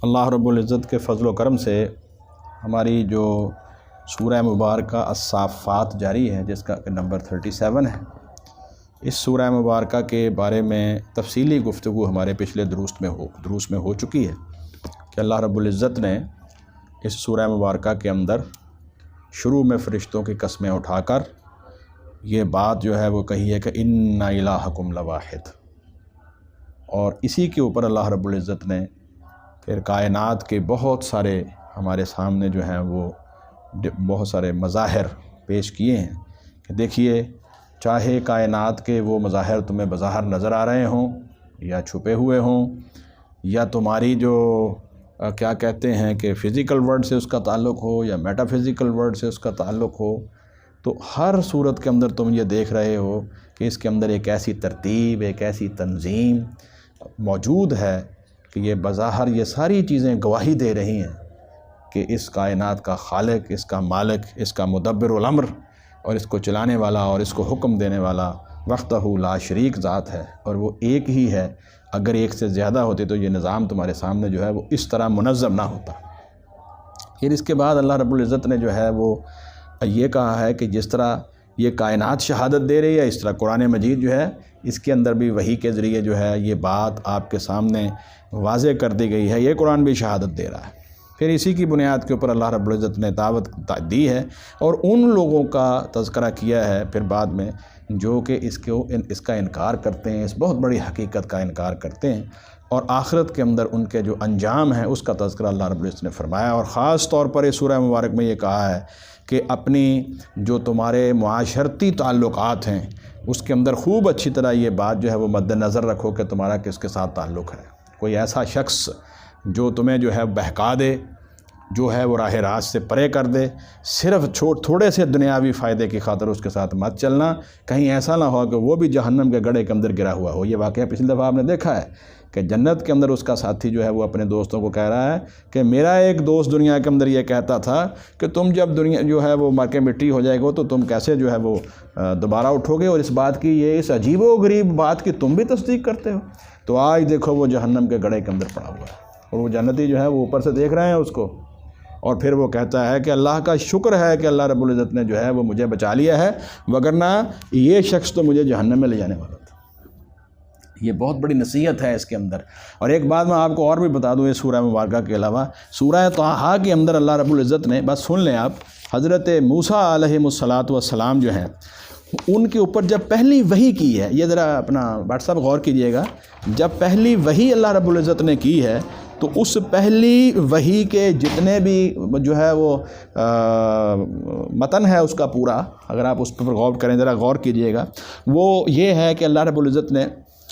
اللہ رب العزت کے فضل و کرم سے ہماری جو سورہ مبارکہ الصافات جاری ہے، جس کا نمبر 37 ہے، اس سورہ مبارکہ کے بارے میں تفصیلی گفتگو ہمارے پچھلے دروس میں ہو چکی ہے کہ اللہ رب العزت نے اس سورہ مبارکہ کے اندر شروع میں فرشتوں کی قسمیں اٹھا کر یہ بات جو ہے وہ کہی ہے کہ ان الہکم لواحد، اور اسی کے اوپر اللہ رب العزت نے پھر کائنات کے بہت سارے ہمارے سامنے جو ہیں وہ بہت سارے مظاہر پیش کیے ہیں کہ دیکھیے، چاہے کائنات کے وہ مظاہر تمہیں بظاہر نظر آ رہے ہوں یا چھپے ہوئے ہوں، یا تمہاری جو کیا کہتے ہیں کہ فزیکل ورلڈ سے اس کا تعلق ہو یا میٹا فزیکل ورلڈ سے اس کا تعلق ہو، تو ہر صورت کے اندر تم یہ دیکھ رہے ہو کہ اس کے اندر ایک ایسی ترتیب، ایک ایسی تنظیم موجود ہے کہ یہ بظاہر یہ ساری چیزیں گواہی دے رہی ہیں کہ اس کائنات کا خالق، اس کا مالک، اس کا مدبر الامر اور اس کو چلانے والا اور اس کو حکم دینے والا وحدہ لا شریک ذات ہے، اور وہ ایک ہی ہے۔ اگر ایک سے زیادہ ہوتے تو یہ نظام تمہارے سامنے جو ہے وہ اس طرح منظم نہ ہوتا۔ پھر اس کے بعد اللہ رب العزت نے جو ہے وہ یہ کہا ہے کہ جس طرح یہ کائنات شہادت دے رہی ہے، اس طرح قرآن مجید جو ہے اس کے اندر بھی وحی کے ذریعے جو ہے یہ بات آپ کے سامنے واضح کر دی گئی ہے، یہ قرآن بھی شہادت دے رہا ہے۔ پھر اسی کی بنیاد کے اوپر اللہ رب العزت نے دعوت دی ہے اور ان لوگوں کا تذکرہ کیا ہے پھر بعد میں جو کہ اس کا انکار کرتے ہیں، اس بہت بڑی حقیقت کا انکار کرتے ہیں، اور آخرت کے اندر ان کے جو انجام ہیں اس کا تذکرہ اللہ رب العزت نے فرمایا۔ اور خاص طور پر اس سورہ مبارک میں یہ کہا ہے کہ اپنی جو تمہارے معاشرتی تعلقات ہیں اس کے اندر خوب اچھی طرح یہ بات جو ہے وہ مد نظر رکھو کہ تمہارا کس کے ساتھ تعلق ہے۔ کوئی ایسا شخص جو تمہیں جو ہے بہکا دے، جو ہے وہ راہ راست سے پرے کر دے، صرف تھوڑے سے دنیاوی فائدے کی خاطر اس کے ساتھ مت چلنا، کہیں ایسا نہ ہو کہ وہ بھی جہنم کے گڑھے کے اندر گرا ہوا ہو۔ یہ واقعہ پچھلی دفعہ آپ نے دیکھا ہے کہ جنت کے اندر اس کا ساتھی جو ہے وہ اپنے دوستوں کو کہہ رہا ہے کہ میرا ایک دوست دنیا کے اندر یہ کہتا تھا کہ تم جب دنیا جو ہے وہ مر کے مٹی ہو جائے گا تو تم کیسے جو ہے وہ دوبارہ اٹھو گے، اور اس بات کی اس عجیب و غریب بات کی تم بھی تصدیق کرتے ہو۔ تو آج دیکھو وہ جہنم کے گڑھے کے اندر پڑا ہوا ہے، اور وہ جنتی جو ہے وہ اوپر سے دیکھ رہے ہیں اس کو، اور پھر وہ کہتا ہے کہ اللہ کا شکر ہے کہ اللہ رب العزت نے جو ہے وہ مجھے بچا لیا ہے، وگرنہ یہ شخص تو مجھے جہنم میں لے جانے والا تھا۔ یہ بہت بڑی نصیحت ہے اس کے اندر۔ اور ایک بات میں آپ کو اور بھی بتا دوں، اس سورہ مبارکہ کے علاوہ سورہ طٰہٰ کے اندر اللہ رب العزت نے، بس سن لیں آپ، حضرت موسیٰ علیہ السلام جو ہیں ان کے اوپر جب پہلی وحی کی ہے، یہ ذرا اپنا واٹس ایپ غور کیجئے گا، جب پہلی وحی اللہ رب العزت نے کی ہے تو اس پہلی وحی کے جتنے بھی جو ہے وہ متن ہے اس کا پورا، اگر آپ اس پر غور کریں، ذرا غور کیجئے گا، وہ یہ ہے کہ اللہ رب العزت نے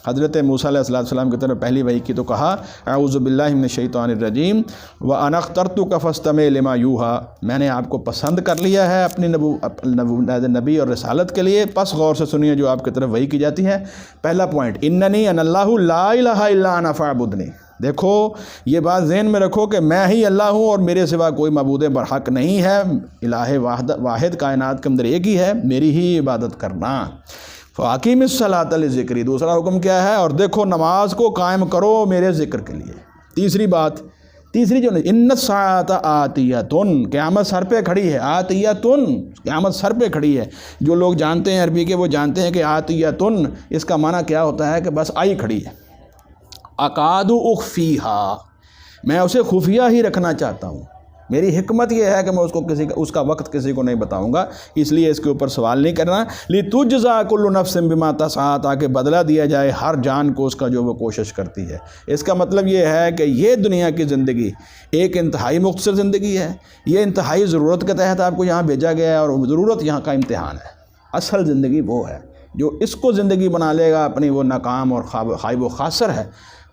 حضرت موسیٰ علیہ السلام کی طرف پہلی وحی کی تو کہا اعوذ باللہ من الشیطان الرجیم وَأَنَا اخْتَرْتُكَ فَاسْتَمِعْ لِمَا يُوحَىٰ، میں نے آپ کو پسند کر لیا ہے اپنی نبی اور رسالت کے لیے، پس غور سے سنیے جو آپ کی طرف وحی کی جاتی ہے۔ پہلا پوائنٹ، اننی انا اللہ لا الہ الا انا فاعبدنی، دیکھو یہ بات ذہن میں رکھو کہ میں ہی اللہ ہوں اور میرے سوا کوئی معبود برحق نہیں ہے، الہ واحد کائنات کے اندر ایک ہی ہے، میری ہی عبادت کرنا۔ فَأَقِیمِ الصَّلَاةَ لِذِکْرِی، دوسرا حکم کیا ہے، اور دیکھو نماز کو قائم کرو میرے ذکر کے لیے۔ تیسری بات، تیسری جو ان الساعۃ آتیۃ، قیامت سر پہ کھڑی ہے، آتیۃ، قیامت سر پہ کھڑی ہے۔ جو لوگ جانتے ہیں عربی کے وہ جانتے ہیں کہ آتیۃ اس کا معنی کیا ہوتا ہے کہ بس آئی کھڑی ہے۔ اکاد اخفیہا، میں اسے خفیہ ہی رکھنا چاہتا ہوں، میری حکمت یہ ہے کہ میں اس کا وقت کسی کو نہیں بتاؤں گا، اس لیے اس کے اوپر سوال نہیں کرنا۔ لِتُجْزَىٰ كُلُّ نَفْسٍ بِمَا تَسْعَىٰ، تاکہ بدلہ دیا جائے ہر جان کو اس کا جو وہ کوشش کرتی ہے۔ اس کا مطلب یہ ہے کہ یہ دنیا کی زندگی ایک انتہائی مختصر زندگی ہے، یہ انتہائی ضرورت کے تحت آپ کو یہاں بھیجا گیا ہے، اور ضرورت یہاں کا امتحان ہے۔ اصل زندگی وہ ہے جو اس کو زندگی بنا لے گا اپنی، وہ ناکام اور خائب و خاسر ہے،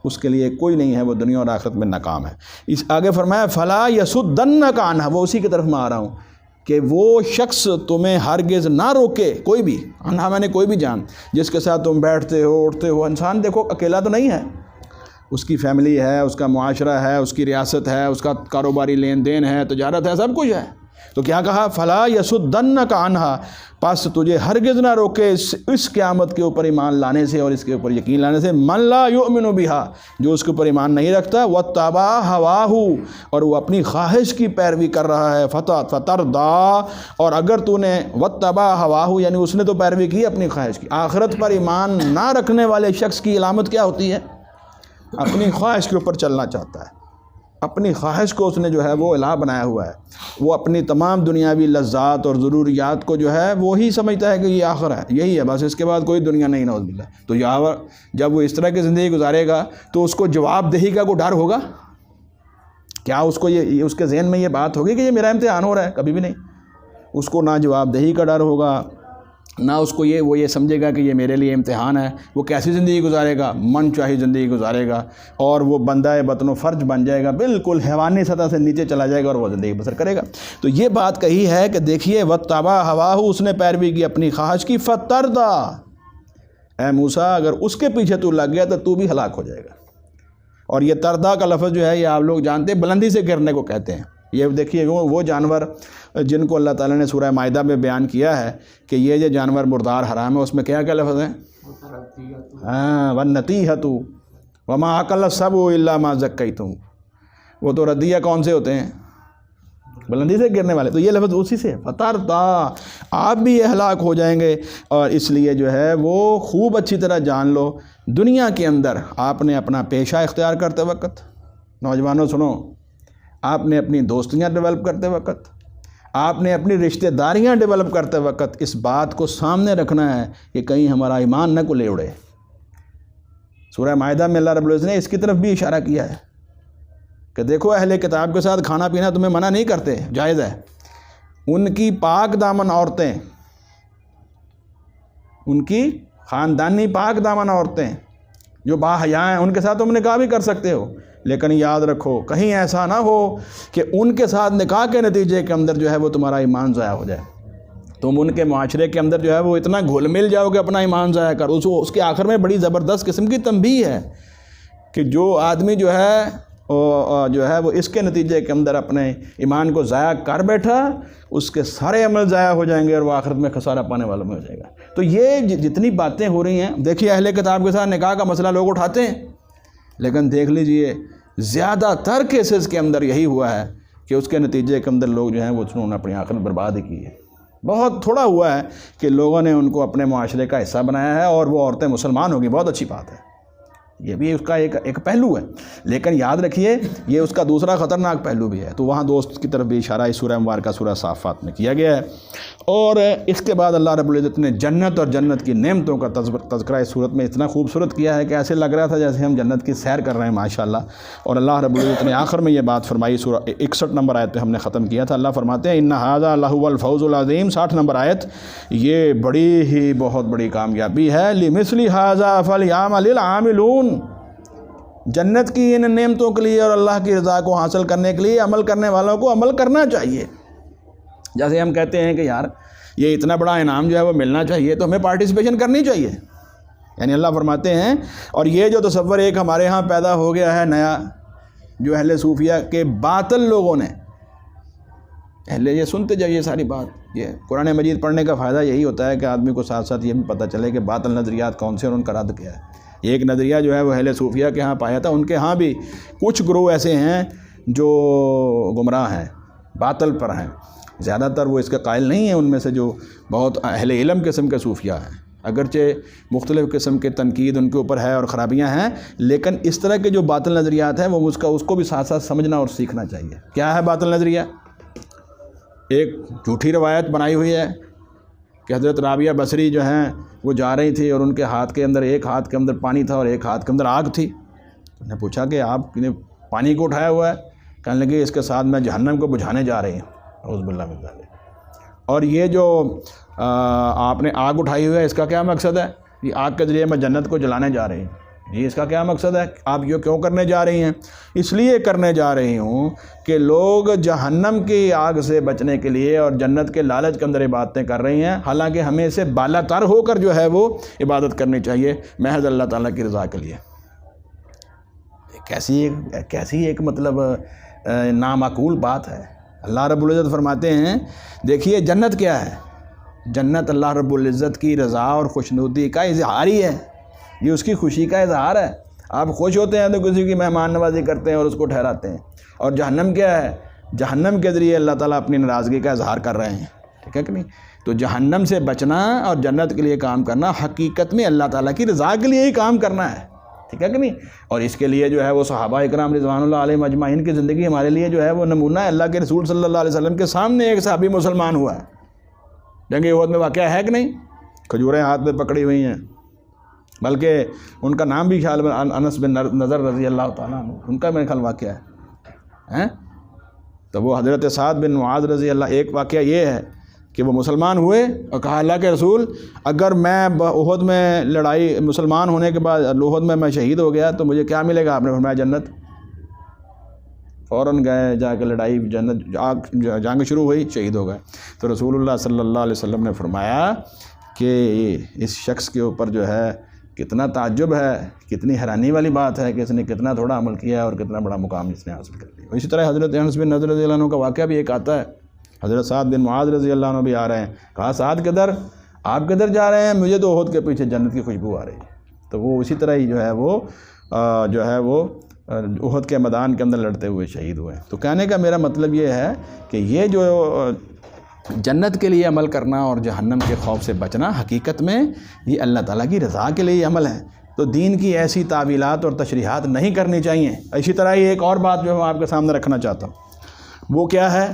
اس کے لیے کوئی نہیں ہے، وہ دنیا اور آخرت میں ناکام ہے۔ اس آگے فرمایا فَلَا يَصُدَّنَّكَ عَنْهَا، وہ اسی کی طرف میں آ رہا ہوں کہ وہ شخص تمہیں ہرگز نہ روکے، کوئی بھی، انہا میں نے کوئی بھی جان جس کے ساتھ تم بیٹھتے ہو اٹھتے ہو۔ انسان دیکھو اکیلا تو نہیں ہے، اس کی فیملی ہے، اس کا معاشرہ ہے، اس کی ریاست ہے، اس کا کاروباری لین دین ہے، تجارت ہے، سب کچھ ہے، تو کیا کہا؟ فلا یصدنک عنہا، پس تجھے ہرگز نہ روکے اس قیامت کے اوپر ایمان لانے سے اور اس کے اوپر یقین لانے سے، من لا یؤمن بہا، جو اس کے اوپر ایمان نہیں رکھتا، واتبع ہواہ، اور وہ اپنی خواہش کی پیروی کر رہا ہے، فترضا، اور اگر تو نے واتبع ہواہ یعنی اس نے تو پیروی کی اپنی خواہش کی۔ آخرت پر ایمان نہ رکھنے والے شخص کی علامت کیا ہوتی ہے؟ اپنی خواہش کے اوپر چلنا چاہتا ہے، اپنی خواہش کو اس نے جو ہے وہ الہ بنایا ہوا ہے، وہ اپنی تمام دنیاوی لذات اور ضروریات کو جو ہے وہی سمجھتا ہے کہ یہ آخر ہے، یہی ہے بس، اس کے بعد کوئی دنیا نہیں، نعوذ باللہ۔ تو یہاں جب وہ اس طرح کی زندگی گزارے گا تو اس کو جواب دہی کا کوئی ڈر ہوگا کیا؟ اس کو یہ اس کے ذہن میں یہ بات ہوگی کہ یہ میرا امتحان ہو رہا ہے؟ کبھی بھی نہیں۔ اس کو نہ جواب دہی کا ڈر ہوگا، نہ اس کو وہ یہ سمجھے گا کہ یہ میرے لیے امتحان ہے۔ وہ کیسی زندگی گزارے گا؟ من چاہی زندگی گزارے گا، اور وہ بندہ بطن و فرج بن جائے گا، بالکل حیوانی سطح سے نیچے چلا جائے گا اور وہ زندگی بسر کرے گا۔ تو یہ بات کہی ہے کہ دیکھیے واتبع ہواہ، اس نے پیروی کی اپنی خواہش کی، فترضا، اے موسیٰ اگر اس کے پیچھے تو لگ گیا تو تو بھی ہلاک ہو جائے گا۔ اور یہ تردا کا لفظ جو ہے یہ آپ لوگ جانتے ہیں، بلندی سے گرنے کو کہتے ہیں۔ یہ دیکھیے وہ جانور جن کو اللہ تعالیٰ نے سورہ مائدہ میں بیان کیا ہے کہ یہ جانور مردار حرام ہے، اس میں کیا لفظ ہیں؟ وَالنَّتِیحَةُ وَمَا أَكَلَ السَّبُعُ إِلَّا مَا زَكَّيْتُمْ، وہ تو ردیہ کون سے ہوتے ہیں؟ بلندی سے گرنے والے۔ تو یہ لفظ اسی سے، فترضا، آپ بھی یہ ہلاک ہو جائیں گے۔ اور اس لیے جو ہے وہ خوب اچھی طرح جان لو، دنیا کے اندر آپ نے اپنا پیشہ اختیار کرتے وقت، نوجوانوں سنو، آپ نے اپنی دوستیاں ڈیولپ کرتے وقت، آپ نے اپنی رشتہ داریاں ڈیولپ کرتے وقت اس بات کو سامنے رکھنا ہے کہ کہیں ہمارا ایمان نہ کو لے اڑے۔ سورہ مائدہ میں اللہ رب العزت نے اس کی طرف بھی اشارہ کیا ہے کہ دیکھو اہل کتاب کے ساتھ کھانا پینا تمہیں منع نہیں کرتے، جائز ہے۔ ان کی پاک دامن عورتیں، ان کی خاندانی پاک دامن عورتیں جو باحیا ہیں، ان کے ساتھ تم نکاح بھی کر سکتے ہو، لیکن یاد رکھو کہیں ایسا نہ ہو کہ ان کے ساتھ نکاح کے نتیجے کے اندر جو ہے وہ تمہارا ایمان ضائع ہو جائے، تم ان کے معاشرے کے اندر جو ہے وہ اتنا گھل مل جاؤ کہ اپنا ایمان ضائع کر۔ اس کے آخر میں بڑی زبردست قسم کی تنبیہ ہے کہ جو آدمی جو ہے وہ اس کے نتیجے کے اندر اپنے ایمان کو ضائع کر بیٹھا، اس کے سارے عمل ضائع ہو جائیں گے اور وہ آخرت میں خسارہ پانے والوں میں ہو جائے گا۔ تو یہ جتنی باتیں ہو رہی ہیں، دیکھیے اہل کتاب کے ساتھ نکاح کا مسئلہ لوگ اٹھاتے ہیں، لیکن دیکھ لیجئے زیادہ تر کیسز کے اندر یہی ہوا ہے کہ اس کے نتیجے کے اندر لوگ جو ہیں وہ انہوں نے اپنی آخرت برباد کی ہے۔ بہت تھوڑا ہوا ہے کہ لوگوں نے ان کو اپنے معاشرے کا حصہ بنایا ہے اور وہ عورتیں مسلمان ہوگی، بہت اچھی بات ہے، یہ بھی اس کا ایک پہلو ہے، لیکن یاد رکھیے یہ اس کا دوسرا خطرناک پہلو بھی ہے۔ تو وہاں دوست کی طرف بھی اشارہ اس سورہ مبارکہ سورہ صافات میں کیا گیا ہے۔ اور اس کے بعد اللہ رب العزت نے جنت اور جنت کی نعمتوں کا تذکرہ اس صورت میں اتنا خوبصورت کیا ہے کہ ایسے لگ رہا تھا جیسے ہم جنت کی سیر کر رہے ہیں ماشاءاللہ۔ اور اللہ رب العزت نے آخر میں یہ بات فرمائی، سورہ 61 نمبر آیت پہ ہم نے ختم کیا تھا۔ اللہ فرماتے ہیں ان ھذا لہو الفوز العظیم، 60 نمبر آیت، یہ بڑی ہی بہت بڑی کامیابی ہے، لمثل ھذا فلیعمل العاملون، جنت کی ان نعمتوں کے لیے اور اللہ کی رضا کو حاصل کرنے کے لیے عمل کرنے والوں کو عمل کرنا چاہیے۔ جیسے ہم کہتے ہیں کہ یار یہ اتنا بڑا انعام جو ہے وہ ملنا چاہیے تو ہمیں پارٹیسپیشن کرنی چاہیے، یعنی اللہ فرماتے ہیں۔ اور یہ جو تصور ایک ہمارے ہاں پیدا ہو گیا ہے نیا، جو اہل صوفیہ کے باطل لوگوں نے، یہ سنتے جائیے ساری بات، یہ قرآن مجید پڑھنے کا فائدہ یہی ہوتا ہے کہ آدمی کو ساتھ ساتھ یہ بھی پتہ چلے کہ باطل نظریات کون سے اور ان کا رد کیا ہے۔ ایک نظریہ جو ہے وہ اہل صوفیہ کے ہاں پایا تھا، ان کے ہاں بھی کچھ گروہ ایسے ہیں جو گمراہ ہیں، باطل پر ہیں، زیادہ تر وہ اس کے قائل نہیں ہیں، ان میں سے جو بہت اہل علم قسم کے صوفیہ ہیں، اگرچہ مختلف قسم کے تنقید ان کے اوپر ہے اور خرابیاں ہیں، لیکن اس طرح کے جو باطل نظریات ہیں وہ اس کو بھی ساتھ ساتھ سمجھنا اور سیکھنا چاہیے۔ کیا ہے باطل نظریہ؟ ایک جھوٹی روایت بنائی ہوئی ہے کہ حضرت رابعہ بصری جو ہیں وہ جا رہی تھی اور ان کے ہاتھ کے اندر، ایک ہاتھ کے اندر پانی تھا اور ایک ہاتھ کے اندر آگ تھی۔ انہوں نے پوچھا کہ آپ نے پانی کو اٹھایا ہوا ہے؟ کہنے لگے اس کے ساتھ میں جہنم کو بجھانے جا رہی ہوں، اعوذ باللہ من ذالک۔ اور یہ جو آپ نے آگ اٹھائی ہوئی ہے اس کا کیا مقصد ہے؟ یہ آگ کے ذریعے میں جنت کو جلانے جا رہی ہوں، یہ اس کا کیا مقصد ہے؟ آپ یہ کیوں کرنے جا رہی ہیں؟ اس لیے کرنے جا رہی ہوں کہ لوگ جہنم کی آگ سے بچنے کے لیے اور جنت کے لالچ کے اندر عبادتیں کر رہی ہیں، حالانکہ ہمیں اسے بالا تر ہو کر جو ہے وہ عبادت کرنی چاہیے محض اللہ تعالیٰ کی رضا کے لیے۔ کیسی ایک مطلب نامعقول بات ہے اللہ رب العزت فرماتے ہیں دیکھیے جنت کیا ہے، جنت اللہ رب العزت کی رضا اور خوشنودی کا اظہار ہی ہے، یہ اس کی خوشی کا اظہار ہے۔ آپ خوش ہوتے ہیں تو کسی کی مہمان نوازی کرتے ہیں اور اس کو ٹھہراتے ہیں، اور جہنم کیا ہے، جہنم کے ذریعے اللہ تعالیٰ اپنی ناراضگی کا اظہار کر رہے ہیں، ٹھیک ہے کہ نہیں؟ تو جہنم سے بچنا اور جنت کے لیے کام کرنا حقیقت میں اللہ تعالیٰ کی رضا کے لیے ہی کام کرنا ہے، ٹھیک ہے کہ نہیں؟ اور اس کے لیے جو ہے وہ صحابہ اکرام رضوان اللہ علیہم اجمعین کی زندگی ہمارے لیے جو ہے وہ نمونہ ہے۔ اللہ کے رسول صلی اللہ علیہ وسلم کے سامنے ایک صحابی مسلمان ہوا ہے، جنگ احد میں واقعہ ہے کہ نہیں؟ کھجوریں ہاتھ میں پکڑی ہوئی ہیں، بلکہ ان کا نام بھی خیال میں انس بن نضر رضی اللہ تعالیٰ عنہ، ان کا میرے خیال واقعہ ہے۔ تو وہ حضرت سعد بن معاذ رضی اللہ، ایک واقعہ یہ ہے کہ وہ مسلمان ہوئے اور کہا اللہ کے رسول اگر میں احد میں لڑائی مسلمان ہونے کے بعد احد میں شہید ہو گیا تو مجھے کیا ملے گا؟ آپ نے فرمایا جنت۔ فوراً گئے جا کے لڑائی، جنت جنگ شروع ہوئی، شہید ہو گئے۔ تو رسول اللہ صلی اللہ علیہ وسلم نے فرمایا کہ اس شخص کے اوپر جو ہے کتنا تعجب ہے، کتنی حیرانی والی بات ہے کہ اس نے کتنا تھوڑا عمل کیا ہے اور کتنا بڑا مقام اس نے حاصل کر لیا۔ اسی طرح حضرت انس بن نضر رضی اللہ عنہ کا واقعہ بھی ایک آتا ہے، حضرت سعد بن معاذ رضی اللہ عنہ بھی آ رہے ہیں، کہا سعد کدھر؟ آپ کدھر جا رہے ہیں؟ مجھے تو احد کے پیچھے جنت کی خوشبو آ رہی ہے۔ تو وہ اسی طرح ہی جو ہے وہ احد کے میدان کے اندر لڑتے ہوئے شہید ہوئے۔ تو کہنے کا میرا مطلب یہ ہے کہ یہ جو جنت کے لیے عمل کرنا اور جہنم کے خوف سے بچنا حقیقت میں یہ اللہ تعالیٰ کی رضا کے لیے عمل ہے۔ تو دین کی ایسی تعویلات اور تشریحات نہیں کرنی چاہیے۔ اسی طرح ہی ایک اور بات جو میں آپ کے سامنے رکھنا چاہتا ہوں وہ کیا ہے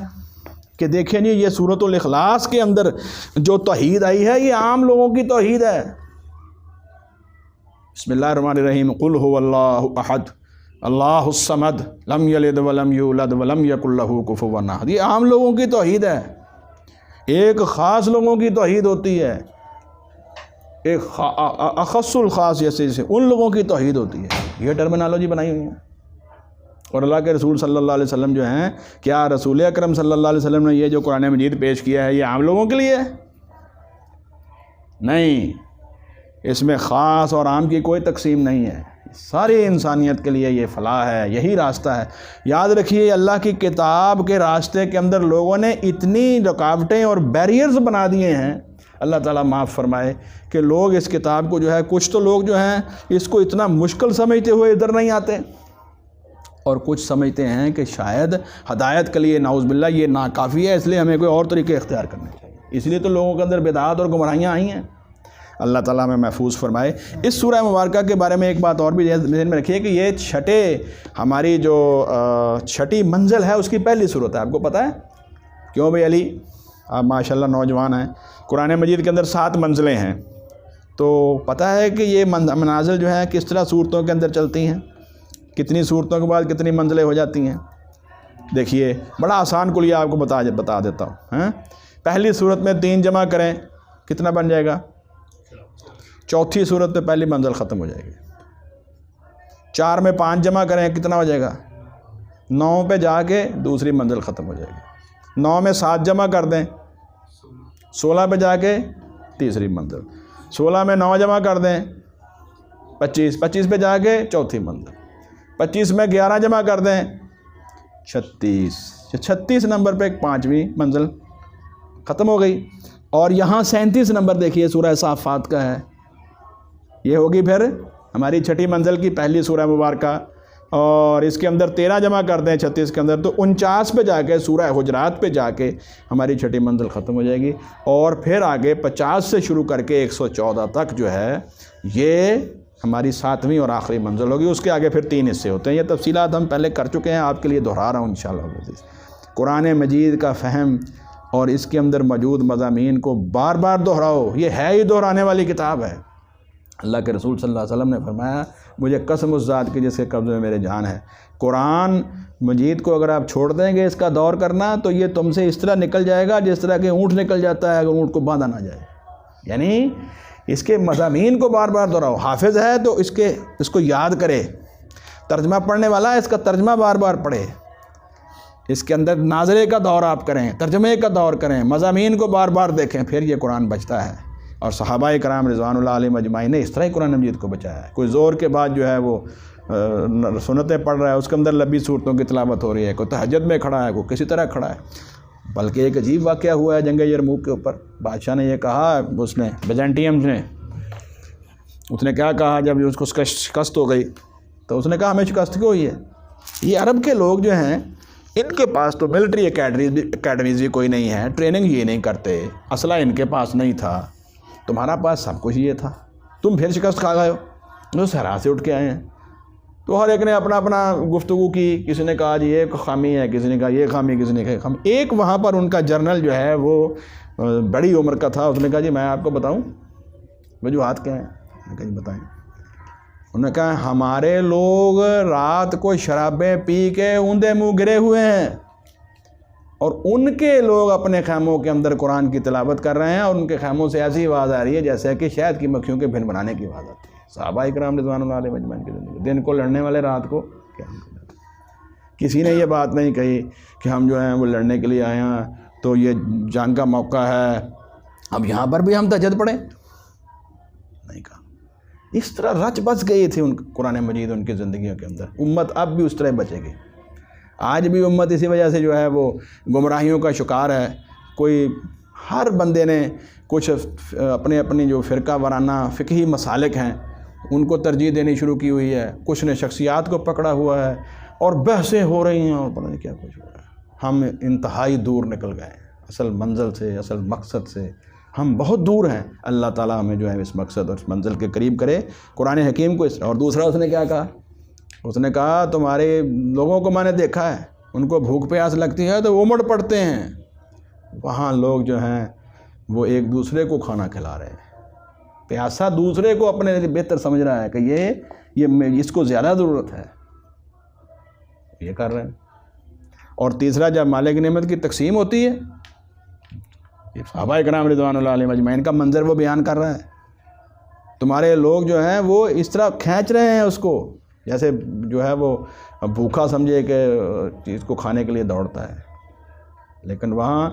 کہ دیکھیں جی یہ سورۃ الاخلاص کے اندر جو توحید آئی ہے یہ عام لوگوں کی توحید ہے۔ بسم اللہ الرحمن الرحیم، قل هو اللہ احد اللہ الصمد لم یلد ولم یولد ولم یکن لہ کفوا احد۔ یہ عام لوگوں کی توحید ہے، ایک خاص لوگوں کی توحید ہوتی ہے، ایک اخص الخاص جیسے ان لوگوں کی توحید ہوتی ہے۔ یہ ٹرمینالوجی بنائی ہوئی ہے۔ اور اللہ کے رسول صلی اللہ علیہ وسلم جو ہیں، کیا رسول اکرم صلی اللہ علیہ وسلم نے یہ جو قرآن مجید پیش کیا ہے یہ عام لوگوں کے لیے ہے؟ نہیں، اس میں خاص اور عام کی کوئی تقسیم نہیں ہے، ساری انسانیت کے لیے یہ فلاح ہے، یہی راستہ ہے۔ یاد رکھیے اللہ کی کتاب کے راستے کے اندر لوگوں نے اتنی رکاوٹیں اور بیریئرز بنا دیے ہیں، اللہ تعالیٰ معاف فرمائے، کہ لوگ اس کتاب کو جو ہے، کچھ تو لوگ جو ہیں اس کو اتنا مشکل سمجھتے ہوئے ادھر نہیں آتے، اور کچھ سمجھتے ہیں کہ شاید ہدایت کے لیے نعوذ باللہ یہ ناکافی ہے، اس لیے ہمیں کوئی اور طریقے اختیار کرنے چاہیے۔ اس لیے تو لوگوں کے اندر بدعات اور گمراہیاں آئی ہیں۔ اللہ تعالیٰ ہمیں محفوظ فرمائے۔ اس سورہ مبارکہ کے بارے میں ایک بات اور بھی ذہن میں رکھیے کہ یہ ہماری جو چھٹی منزل ہے اس کی پہلی صورت ہے۔ آپ کو پتہ ہے کیوں بھائی علی؟ آپ ماشاءاللہ نوجوان ہیں، قرآن مجید کے اندر 7 منزلیں ہیں، تو پتہ ہے کہ یہ منازل جو ہیں کس طرح صورتوں کے اندر چلتی ہیں، کتنی صورتوں کے بعد کتنی منزلیں ہو جاتی ہیں؟ دیکھیے بڑا آسان کلیہ آپ کو بتا دیتا ہوں۔ پہلی صورت میں 3 جمع کریں کتنا بن جائے گا؟ چوتھی صورت میں پہلی منزل ختم ہو جائے گی۔ 4 میں 5 جمع کریں کتنا ہو جائے گا؟ 9 پہ جا کے دوسری منزل ختم ہو جائے گی۔ 9 میں 7 جمع کر دیں 16 پہ جا کے تیسری منزل۔ 16 میں 9 جمع کر دیں 25، 25 پہ جا کے چوتھی منزل۔ 25 میں 11 جمع کر دیں 36، 36 نمبر پہ ایک 5ویں منزل ختم ہو گئی۔ اور یہاں 37 نمبر دیکھیے سورہ صافات کا ہے، یہ ہوگی پھر ہماری چھٹی منزل کی پہلی سورہ مبارکہ، اور اس کے اندر 13 جمع کر دیں 36 کے اندر تو 49 پہ جا کے سورہ حجرات پہ جا کے ہماری چھٹی منزل ختم ہو جائے گی، اور پھر آگے 50 سے شروع کر کے 114 تک جو ہے یہ ہماری 7ویں اور آخری منزل ہوگی۔ اس کے آگے پھر 3 حصے ہوتے ہیں، یہ تفصیلات ہم پہلے کر چکے ہیں، آپ کے لیے دہرا رہا ہوں انشاءاللہ۔ قرآن مجید کا فہم اور اس کے اندر موجود مضامین کو بار بار دہراؤ، یہ ہے ہی دہرانے والی کتاب ہے۔ اللہ کے رسول صلی اللہ علیہ وسلم نے فرمایا مجھے قسم اس ذات کی جس کے قبضے میں میرے جان ہے، قرآن مجید کو اگر آپ چھوڑ دیں گے اس کا دور کرنا تو یہ تم سے اس طرح نکل جائے گا جس طرح کہ اونٹ نکل جاتا ہے اگر اونٹ کو باندھا نہ جائے۔ یعنی اس کے مضامین کو بار بار دہراؤ۔ حافظ ہے تو اس کو یاد کرے، ترجمہ پڑھنے والا ہے اس کا ترجمہ بار بار پڑھے، اس کے اندر ناظرے کا دور آپ کریں، ترجمے کا دور کریں، مضامین کو بار بار دیکھیں، پھر یہ قرآن بچتا ہے۔ اور صحابہ کرام رضوان اللہ علیہم اجمعین نے اس طرح ہی قرآن مجید کو بچایا ہے۔ کوئی زور کے بعد جو ہے وہ سنتیں پڑھ رہا ہے، اس کے اندر لبی صورتوں کی تلاوت ہو رہی ہے، کوئی تہجد میں کھڑا ہے، کوئی کسی طرح کھڑا ہے۔ بلکہ ایک عجیب واقعہ ہوا ہے جنگ یرموک کے اوپر۔ بادشاہ نے یہ کہا، اس نے بیزنٹینز نے، اس نے کیا کہا جب اس کو شکست ہو گئی تو اس نے کہا ہمیں شکست کیوں ہوئی ہے؟ یہ عرب کے لوگ جو ہیں ان کے پاس تو ملٹری اکیڈمیز بھی کوئی نہیں ہے، ٹریننگ یہ نہیں کرتے، اسلحہ ان کے پاس نہیں تھا، تمہارا پاس سب کچھ یہ تھا، تم پھر شکست کھا گئے ہو، جو صحرا سے اٹھ کے آئے ہیں۔ تو ہر ایک نے اپنا اپنا گفتگو کی، کسی نے کہا جی یہ خامی ہے، کسی نے کہا یہ خامی، کسی نے کہا خامی۔ ایک وہاں پر ان کا جنرل جو ہے وہ بڑی عمر کا تھا، اس نے کہا جی میں آپ کو بتاؤں وجوہات کیا ہیں؟ میں نے کہا جی بتائیں۔ انہوں نے کہا ہمارے لوگ رات کو شرابیں پی کے اوندے منہ گرے ہوئے ہیں، اور ان کے لوگ اپنے خیموں کے اندر قرآن کی تلاوت کر رہے ہیں، اور ان کے خیموں سے ایسی آواز آ رہی ہے جیسے کہ شہد کی مکھیوں کے بھن بنانے کی آواز آتی ہے۔ صحابہ اکرام رضوان اللہ علیہم اجمعین کی زندگی، دن کو لڑنے والے رات کو قیام کرنے والے۔ کسی نے یہ بات نہیں کہی کہ ہم جو ہیں وہ لڑنے کے لیے آئے ہیں تو یہ جنگ کا موقع ہے، اب یہاں پر بھی ہم تہجد پڑھیں، نہیں کہا۔ اس طرح رچ بس گئی تھی ان قرآن مجید ان کی زندگیوں کے اندر۔ امت اب بھی اس طرح بچے گی، آج بھی امت اسی وجہ سے جو ہے وہ گمراہیوں کا شکار ہے۔ کوئی ہر بندے نے کچھ اپنی جو فرقہ وارانہ فقہی مسالک ہیں ان کو ترجیح دینی شروع کی ہوئی ہے، کچھ نے شخصیات کو پکڑا ہوا ہے، اور بحثیں ہو رہی ہیں اور پتہ نہیں کیا کچھ ہو رہا ہے۔ ہم انتہائی دور نکل گئے ہیں اصل منزل سے، اصل مقصد سے، ہم بہت دور ہیں۔ اللہ تعالیٰ ہمیں جو ہے اس مقصد اور اس منزل کے قریب کرے۔ قرآن حکیم کو اور دوسرا اس نے کیا کہا؟ اس نے کہا تمہارے لوگوں کو میں نے دیکھا ہے، ان کو بھوک پیاس لگتی ہے تو وہ امڑ پڑتے ہیں، وہاں لوگ جو ہیں وہ ایک دوسرے کو کھانا کھلا رہے ہیں، پیاسا دوسرے کو اپنے لیے بہتر سمجھ رہا ہے کہ یہ اس کو زیادہ ضرورت ہے، یہ کر رہے ہیں۔ اور تیسرا جب مالک نعمت کی تقسیم ہوتی ہے، یہ صحابہ اکرام رضوان اللہ علیہم اجمعین کا منظر وہ بیان کر رہا ہے، تمہارے لوگ جو ہیں وہ اس طرح کھینچ رہے ہیں اس کو جیسے جو ہے وہ بھوکا سمجھے کہ چیز کو کھانے کے لیے دوڑتا ہے، لیکن وہاں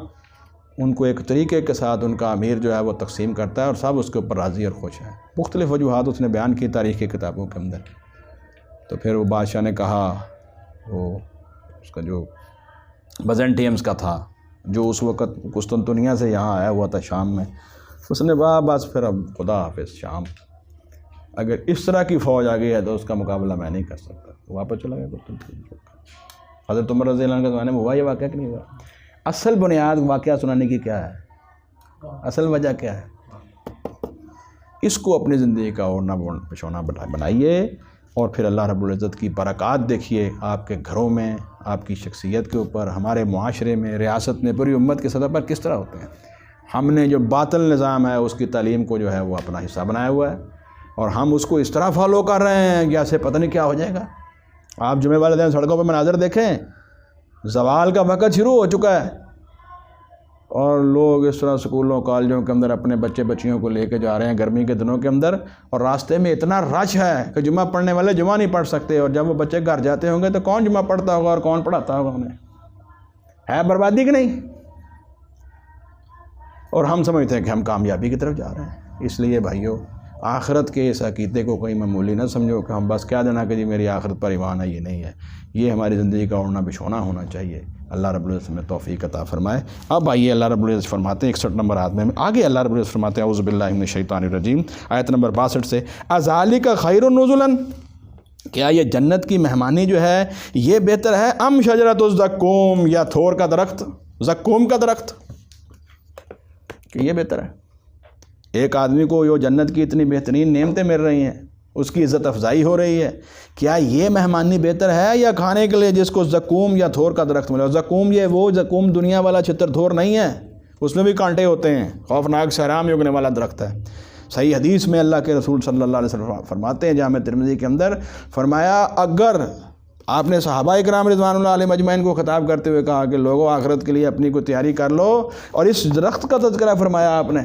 ان کو ایک طریقے کے ساتھ ان کا امیر جو ہے وہ تقسیم کرتا ہے اور سب اس کے اوپر راضی اور خوش ہیں۔ مختلف وجوہات اس نے بیان کی تاریخ کی کتابوں کے اندر۔ تو پھر وہ بادشاہ نے کہا، وہ اس کا جو بیزنٹینز کا تھا جو اس وقت قسطنطنیہ سے یہاں آیا ہوا تھا شام میں، اس نے کہا بس پھر اب خدا حافظ شام، اگر اس طرح کی فوج آ گئی ہے تو اس کا مقابلہ میں نہیں کر سکتا، واپس چلا گیا قسطنطنیہ۔ حضرت عمر رضی اللہ عنہ کے زمانے میں ہوا یہ واقعہ کہ نہیں ہوا؟ اصل بنیاد واقعہ سنانے کی کیا ہے؟ اصل وجہ کیا ہے؟ اس کو اپنی زندگی کا اوڑھنا بچھونا بنائیے، اور پھر اللہ رب العزت کی برکات دیکھیے آپ کے گھروں میں، آپ کی شخصیت کے اوپر، ہمارے معاشرے میں، ریاست میں، پوری امت کی سطح پر کس طرح ہوتے ہیں۔ ہم نے جو باطل نظام ہے اس کی تعلیم کو جو ہے وہ اپنا حصہ بنایا ہوا ہے، اور ہم اس کو اس طرح فالو کر رہے ہیں جیسے پتہ نہیں کیا ہو جائے گا۔ آپ جمعے والے دن سڑکوں پہ مناظر دیکھیں، زوال کا وقت شروع ہو چکا ہے، اور لوگ اس طرح سکولوں کالجوں کے اندر اپنے بچے بچیوں کو لے کے جا رہے ہیں گرمی کے دنوں کے اندر، اور راستے میں اتنا رش ہے کہ جمعہ پڑھنے والے جمعہ نہیں پڑھ سکتے، اور جب وہ بچے گھر جاتے ہوں گے تو کون جمعہ پڑھتا ہوگا اور کون پڑھاتا ہوگا انہیں؟ ہے بربادی کہ نہیں؟ اور ہم سمجھتے ہیں کہ ہم کامیابی کی طرف جا رہے ہیں۔ اس لیے بھائیو، آخرت کے اس عقیدے کو کوئی معمولی نہ سمجھو کہ ہم بس کیا دینا کہ جی میری آخرت پر ایمان ہے، یہ نہیں ہے، یہ ہماری زندگی کا اوڑھنا بچھونا ہونا چاہیے۔ اللہ رب العزت میں توفیق عطا فرمائے۔ اب آئیے اللہ رب العزت فرماتے ہیں 61 نمبر آیت میں آگے اللہ رب العزت فرماتے ہیں اعوذ باللہ من الشیطان الرجیم، آیت نمبر 62 سے، اذالک خیر نزلا، کیا یہ جنت کی مہمانی جو ہے یہ بہتر ہے، ام شجرۃ الزقوم، یا تھور کا درخت، زقوم کا درخت، کہ یہ بہتر ہے؟ ایک آدمی کو جو جنت کی اتنی بہترین نعمتیں مل رہی ہیں، اس کی عزت افزائی ہو رہی ہے، کیا یہ مہمانی بہتر ہے یا کھانے کے لیے جس کو زقوم یا تھور کا درخت ملے؟ زقوم یہ وہ زقوم دنیا والا چھتر تھور نہیں ہے، اس میں بھی کانٹے ہوتے ہیں، خوفناک صحرا میں اگنے والا درخت ہے۔ صحیح حدیث میں اللہ کے رسول صلی اللہ علیہ وسلم فرماتے ہیں، جامع ترمذی کے اندر فرمایا، اگر آپ نے صحابہ اکرام رضوان اللہ علیہم اجمعین کو خطاب کرتے ہوئے کہا کہ لوگوں آخرت کے لیے اپنی کو تیاری کر لو، اور اس درخت کا تذکرہ فرمایا آپ نے،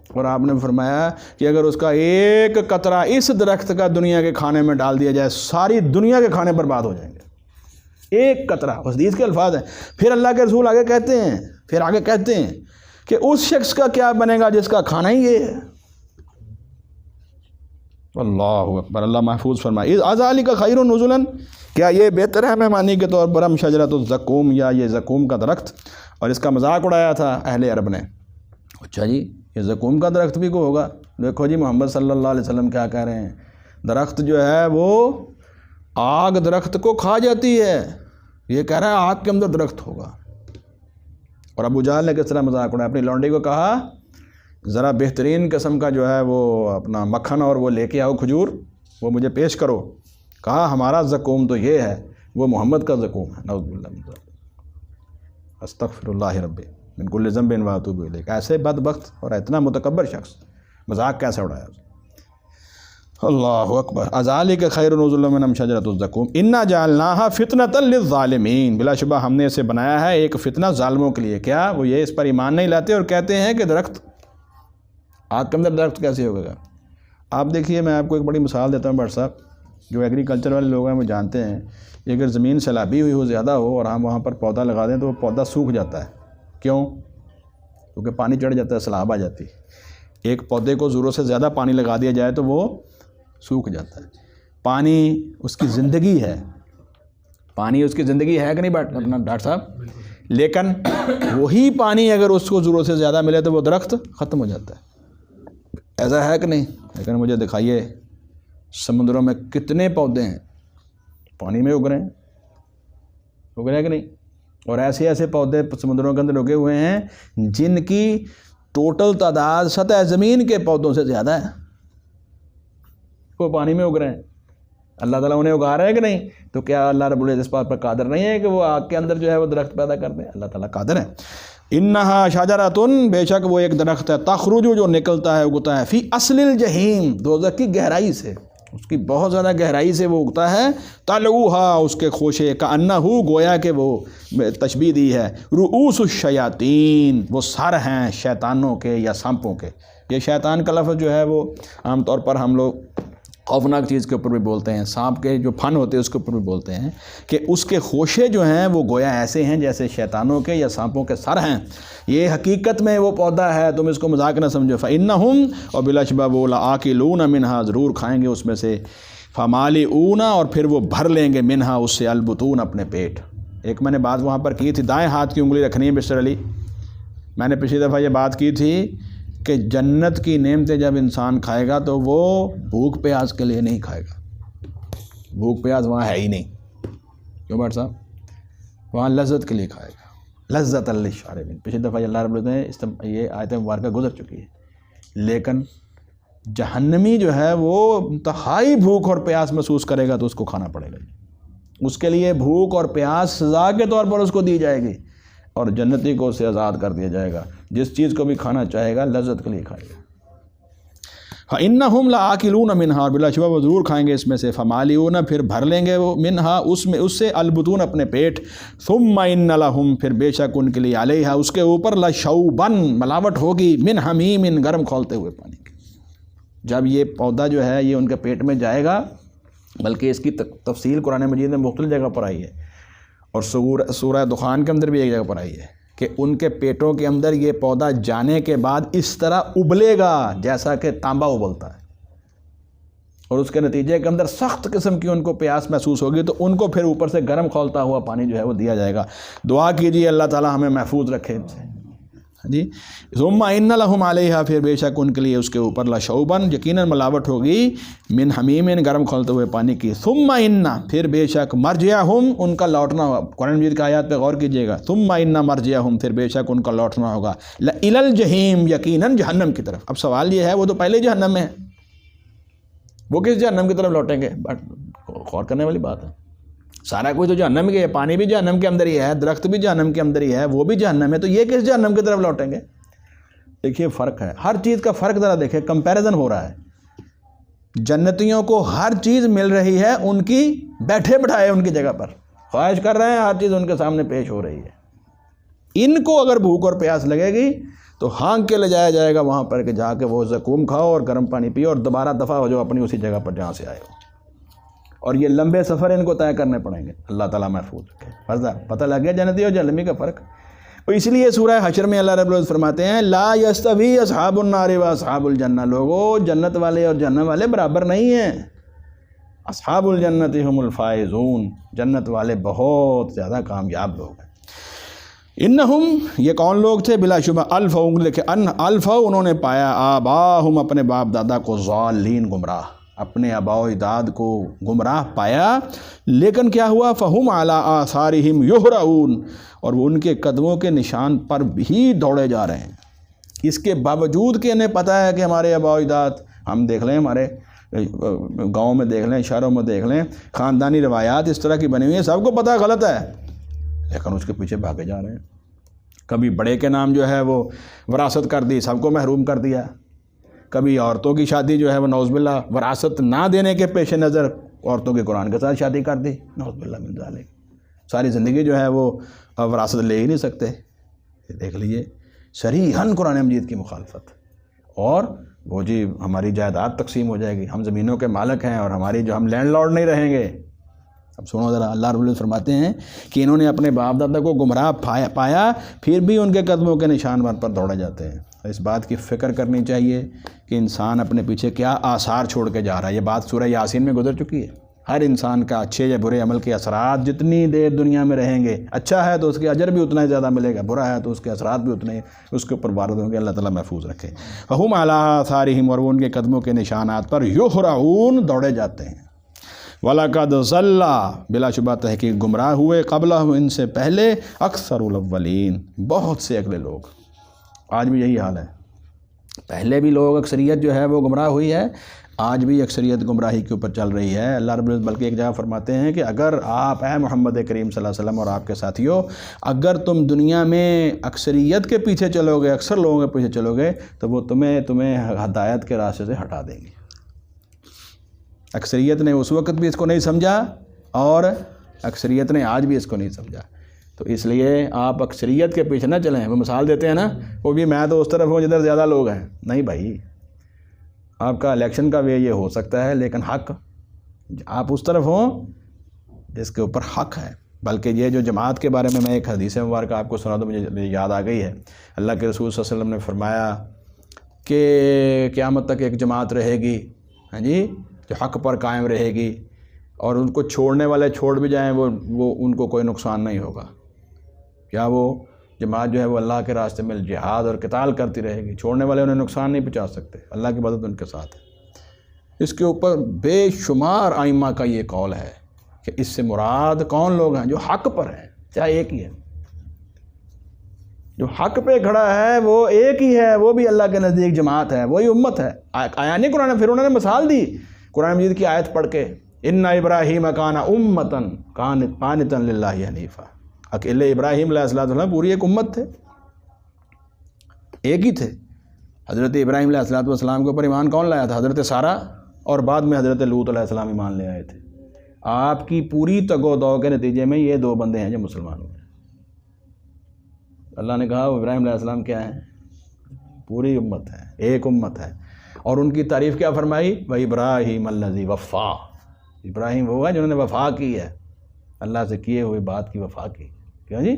اور آپ نے فرمایا کہ اگر اس کا ایک قطرہ اس درخت کا دنیا کے کھانے میں ڈال دیا جائے، ساری دنیا کے کھانے برباد ہو جائیں گے، ایک قطرہ۔ حدیث کے الفاظ ہیں۔ پھر اللہ کے رسول آگے کہتے ہیں کہ اس شخص کا کیا بنے گا جس کا کھانا ہی یہ ہے۔ اللہ اکبر، اللہ محفوظ فرمائے۔ اذالک خیر نزلا، کیا یہ بہتر ہے مہمانی کے طور پر، ہم شجرۃ الزقوم، یا یہ زقوم کا درخت؟ اور اس کا مذاق اڑایا تھا اہل عرب نے۔ اچھا جی یہ زقوم کا درخت بھی کو ہوگا؟ دیکھو جی محمد صلی اللہ علیہ وسلم کیا کہہ رہے ہیں، درخت جو ہے وہ آگ درخت کو کھا جاتی ہے، یہ کہہ رہا ہے آگ کے اندر درخت ہوگا۔ اور ابو جہل نے کس طرح مذاق اڑایا، اپنی لونڈی کو کہا ذرا بہترین قسم کا جو ہے وہ اپنا مکھن اور وہ لے کے آؤ کھجور، وہ مجھے پیش کرو۔ کہا ہمارا زقوم تو یہ ہے، وہ محمد کا زقوم ہے، نعوذ باللہ من ذلک، استغفر اللہ ربی من کل ذنب واتوب الیہ۔ ایسے بدبخت اور اتنا متکبر شخص مذاق کیسے اڑایا؟ اللہ اکبر۔ اذالک خیر نزلا من شجرۃ الزقوم انا جعلناها فتنۃ للظالمین، بلا شبہ ہم نے اسے بنایا ہے ایک فتنہ ظالموں کے لیے۔ کیا وہ یہ اس پر ایمان نہیں لاتے اور کہتے ہیں کہ درخت، آگ کے اندر درخت کیسے ہوگا؟ آپ دیکھیے میں آپ کو ایک بڑی مثال دیتا ہوں بھٹ صاحب، جو ایگریکلچر والے لوگ ہیں وہ جانتے ہیں کہ اگر زمین سیلابی ہوئی ہو، زیادہ ہو، اور ہم وہاں پر پودا لگا دیں تو وہ پودا سوکھ جاتا ہے۔ کیوں؟ کیونکہ پانی چڑھ جاتا ہے، سیلاب آ جاتی ہے۔ ایک پودے کو ضرورت سے زیادہ پانی لگا دیا جائے تو وہ سوکھ جاتا ہے۔ پانی اس کی زندگی ہے، پانی اس کی زندگی ہے کہ نہیں اپنا ڈاکٹر صاحب؟ لیکن وہی پانی اگر اس کو ضرورت سے زیادہ ملے تو وہ درخت ختم ہو جاتا ہے، ایسا ہے کہ نہیں؟ لیکن مجھے دکھائیے سمندروں میں کتنے پودے ہیں پانی میں اگ رہے ہیں کہ نہیں؟ اور ایسے ایسے پودے سمندروں کے اندر اگے ہوئے ہیں جن کی ٹوٹل تعداد سطح زمین کے پودوں سے زیادہ ہے، وہ پانی میں اگ رہے ہیں۔ اللہ تعالیٰ انہیں اگا رہے ہیں کہ نہیں؟ تو کیا اللہ رب العزت اس بات پر قادر نہیں ہے کہ وہ آگ کے اندر جو ہے وہ درخت پیدا کر دیں؟ اللہ تعالیٰ قادر ہے۔ انہا شجرۃ، بے شک وہ ایک درخت ہے، تخرج جو نکلتا ہے اگتا ہے، فی اصل الجحیم، دوزخ کی گہرائی سے، اس کی بہت زیادہ گہرائی سے وہ اگتا ہے، طلعوہا، اس کے خوشے، کأنہ، گویا کہ وہ تشبیہ دی ہے، رؤوس الشیاطین، وہ سر ہیں شیطانوں کے یا سانپوں کے۔ یہ شیطان کا لفظ جو ہے وہ عام طور پر ہم لوگ خوفناک چیز کے اوپر بھی بولتے ہیں، سانپ کے جو پھن ہوتے ہیں اس کے اوپر بھی بولتے ہیں، کہ اس کے خوشے جو ہیں وہ گویا ایسے ہیں جیسے شیطانوں کے یا سانپوں کے سر ہیں۔ یہ حقیقت میں وہ پودا ہے، تم اس کو مذاق نہ سمجھو۔ فَإِنَّهُمْ، اور بلا شبہ وہ لَآكِلُونَ مِنْهَا، ضرور کھائیں گے اس میں سے، فَمَالِئُونَ، اور پھر وہ بھر لیں گے، مِنْهَا، اس سے، البطون، اپنے پیٹ۔ ایک میں نے بات وہاں پر کی تھی، دائیں ہاتھ کی انگلی رکھنی ہے مسٹر علی، میں نے پچھلی دفعہ یہ بات کی تھی کہ جنت کی نعمتیں جب انسان کھائے گا تو وہ بھوک پیاس کے لیے نہیں کھائے گا، بھوک پیاس وہاں ہے ہی نہیں، کیوں بھٹ صاحب؟ وہاں لذت کے لیے کھائے گا، لذت للشاربین۔ پچھلی دفعہ اللہ رب العزت نے یہ آیت مبارکہ گزر چکی ہے، لیکن جہنمی جو ہے وہ انتہائی بھوک اور پیاس محسوس کرے گا تو اس کو کھانا پڑے گا، اس کے لیے بھوک اور پیاس سزا کے طور پر اس کو دی جائے گی، اور جنتی کو اسے آزاد کر دیا جائے گا، جس چیز کو بھی کھانا چاہے گا لذت کے لیے کھائے گا۔ فَإِنَّهُمْ لَآكِلُونَ مِنْهَا، بلا شبہ وہ ضرور کھائیں گے اس میں سے، فَمَالِئُونَ، پھر بھر لیں گے وہ، مِنْهَا، اس سے، البطون، اپنے پیٹ، ثُمَّ إِنَّ لَهُمْ، پھر بے شک ان کے لیے، عَلَيْهَا، اس کے اوپر، لَشَوْبًا، ملاوٹ ہوگی، مِنْ حَمِيمٍ، گرم کھولتے ہوئے پانی کی۔ جب یہ پودا جو ہے یہ ان کے پیٹ میں جائے گا، بلکہ اس کی تفصیل قرآن مجید میں مختلف جگہ پر آئی ہے، اور سورہ دخان کے اندر بھی ایک جگہ پر آئی ہے کہ ان کے پیٹوں کے اندر یہ پودا جانے کے بعد اس طرح ابلے گا جیسا کہ تانبا ابلتا ہے، اور اس کے نتیجے کے اندر سخت قسم کی ان کو پیاس محسوس ہوگی، تو ان کو پھر اوپر سے گرم کھولتا ہوا پانی جو ہے وہ دیا جائے گا۔ دعا کیجیے اللہ تعالی ہمیں محفوظ رکھے ان سے جی۔ ثم ان لهم علیہا، پھر بے شک ان کے لیے اس کے اوپر، لشوبن، یقیناً ملاوٹ ہوگی، من حمیم، گرم کھولتے ہوئے پانی کی، ثم ان، پھر بے شک، مرجعہم، ان کا لوٹنا ہوگا۔ قرآن مجید کی آیات پہ غور کیجیے گا، ثم ان مرجعہم، پھر بے شک ان کا لوٹنا ہوگا، الی الجحیم، یقیناً جہنم کی طرف۔ اب سوال یہ ہے وہ تو پہلے جہنم میں ہے، وہ کس جہنم کی طرف لوٹیں گے؟ بٹ غور کرنے والی بات ہے، سارا کچھ تو جہنم کے ہے، پانی بھی جہنم کے اندر ہی ہے، درخت بھی جہنم کے اندر ہی ہے، وہ بھی جہنم ہے، تو یہ کس جہنم کی طرف لوٹیں گے؟ دیکھیے فرق ہے، ہر چیز کا فرق ذرا دیکھیں، کمپیریزن ہو رہا ہے۔ جنتیوں کو ہر چیز مل رہی ہے، ان کی بیٹھے بٹھائے ان کی جگہ پر خواہش کر رہے ہیں، ہر چیز ان کے سامنے پیش ہو رہی ہے۔ ان کو اگر بھوک اور پیاس لگے گی تو ہانک کے لے جایا جائے گا وہاں پر کہ جا کے وہ زقوم کھاؤ اور گرم پانی پیو اور دوبارہ دفع ہو جاؤ اپنی اسی جگہ پر جہاں سے آئے ہو، اور یہ لمبے سفر ان کو طے کرنے پڑیں گے۔ اللہ تعالیٰ محفوظ رکھے۔ پتہ لگ گیا جنتی اور جہنمی کا فرق۔ تو اس لیے سورہ حشر میں اللہ رب العزت فرماتے ہیں لا یستوی اصحاب النار و اصحاب الجنہ، لوگوں جنت والے اور جہنم والے برابر نہیں ہیں. اصحاب الجنت هم الفائزون، جنت والے بہت زیادہ کامیاب لوگ ہیں. انہم، یہ کون لوگ تھے؟ بلا شبہ الفوا، لکھے الفوا، انہوں نے پایا آباہم، اپنے باپ دادا کو ضالین، گمراہ، اپنے آباء و اجداد کو گمراہ پایا. لیکن کیا ہوا؟ فہم علی آثارہم یہرعون، اور وہ ان کے قدموں کے نشان پر بھی دوڑے جا رہے ہیں. اس کے باوجود کہ انہیں پتہ ہے کہ ہمارے آباء و اجداد، ہم دیکھ لیں ہمارے گاؤں میں دیکھ لیں، شہروں میں دیکھ لیں، خاندانی روایات اس طرح کی بنی ہوئی ہیں، سب کو پتہ ہے غلط ہے، لیکن اس کے پیچھے بھاگے جا رہے ہیں. کبھی بڑے کے نام جو ہے وہ وراثت کر دی، سب کو محروم کر دیا. کبھی عورتوں کی شادی جو ہے وہ نعوذ باللہ وراثت نہ دینے کے پیش نظر عورتوں کے قرآن کے ساتھ شادی کر دی، نعوذ باللہ من ذالک. ساری زندگی جو ہے وہ وراثت لے ہی نہیں سکتے. دیکھ لیجئے صریحاً قرآن مجید کی مخالفت. اور وہ جی ہماری جائیداد تقسیم ہو جائے گی، ہم زمینوں کے مالک ہیں اور ہماری جو ہم لینڈ لارڈ نہیں رہیں گے. اب سنو ذرا، اللہ رب العزت فرماتے ہیں کہ انہوں نے اپنے باپ دادا کو گمراہ پایا، پھر بھی ان کے قدموں کے نشان پر دوڑے جاتے ہیں. اس بات کی فکر کرنی چاہیے کہ انسان اپنے پیچھے کیا آثار چھوڑ کے جا رہا ہے. یہ بات سورہ یاسین میں گزر چکی ہے. ہر انسان کا اچھے یا برے عمل کے اثرات جتنی دیر دنیا میں رہیں گے، اچھا ہے تو اس کے اجر بھی اتنا ہی زیادہ ملے گا، برا ہے تو اس کے اثرات بھی اتنے اس کے اوپر وارد ہوں گے. اللہ تعالیٰ محفوظ رکھے. فہم علی آثارہم، اور وہ ان کے قدموں کے نشانات پر یہرعون، دوڑے جاتے ہیں. وَلَقَدْ ضَلَّ، بلا شبہ تحقیق گمراہ ہوئے، قبلہم، ان سے پہلے، اکثر الاولین، بہت سے اگلے لوگ. آج بھی یہی حال ہے. پہلے بھی لوگ، اکثریت جو ہے وہ گمراہ ہوئی ہے، آج بھی اکثریت گمراہی کے اوپر چل رہی ہے. اللہ رب العزت بلکہ ایک جگہ فرماتے ہیں کہ اگر آپ، اے محمد کریم صلی اللہ علیہ وسلم اور آپ کے ساتھیوں، اگر تم دنیا میں اکثریت کے پیچھے چلو گے، اکثر لوگوں کے پیچھے چلو گے، تو وہ تمہیں ہدایت کے راستے سے ہٹا دیں گے. اکثریت نے اس وقت بھی اس کو نہیں سمجھا اور اکثریت نے آج بھی اس کو نہیں سمجھا. تو اس لیے آپ اکثریت کے پیچھے نہ چلیں. وہ مثال دیتے ہیں نا، وہ بھی میں تو اس طرف ہوں جدھر زیادہ لوگ ہیں. نہیں بھائی، آپ کا الیکشن کا وے یہ ہو سکتا ہے، لیکن حق آپ اس طرف ہوں جس کے اوپر حق ہے. بلکہ یہ جو جماعت کے بارے میں ایک حدیث مبارکہ آپ کو سنا دوں، مجھے یاد آ گئی ہے. اللہ کے رسول صلی اللہ علیہ وسلم نے فرمایا کہ قیامت تک ایک جماعت رہے گی، ہاں جی، جو حق پر قائم رہے گی، اور ان کو چھوڑنے والے چھوڑ بھی جائیں وہ ان کو کوئی نقصان نہیں ہوگا. کیا وہ جماعت جو ہے وہ اللہ کے راستے میں جہاد اور قتال کرتی رہے گی، چھوڑنے والے انہیں نقصان نہیں پہنچا سکتے، اللہ کی مدد ان کے ساتھ ہے. اس کے اوپر بے شمار ائمہ کا یہ قول ہے کہ اس سے مراد کون لوگ ہیں؟ جو حق پر ہیں. چاہے ایک ہی ہے، جو حق پہ کھڑا ہے وہ ایک ہی ہے، وہ بھی اللہ کے نزدیک جماعت ہے، وہی امت ہے. آیا نہیں قرآن؟ پھر انہوں نے مثال دی قرآن مجید کی آیت پڑھ کے، ان ابراہیم کان امتن قانتا للہ حنیفا. اکیلے ابراہیم علیہ السلام پوری ایک امت تھے، ایک ہی تھے. حضرت ابراہیم علیہ السلام کے اوپر ایمان کون لایا تھا؟ حضرت سارہ، اور بعد میں حضرت لوط علیہ السلام ایمان لے آئے تھے. آپ کی پوری تگ و دو کے نتیجے میں یہ دو بندے ہیں جو مسلمان ہوئے. اللہ نے کہا وہ ابراہیم علیہ السلام کیا ہیں؟ پوری امت ہے، ایک امت ہے. اور ان کی تعریف کیا فرمائی؟ وَإِبْرَاهِيمَ الَّذِي وَفَّى، ابراہیم وہ ہے جنہوں نے وفا کی ہے، اللہ سے کیے ہوئے بات کی وفا کی. کیا جی؟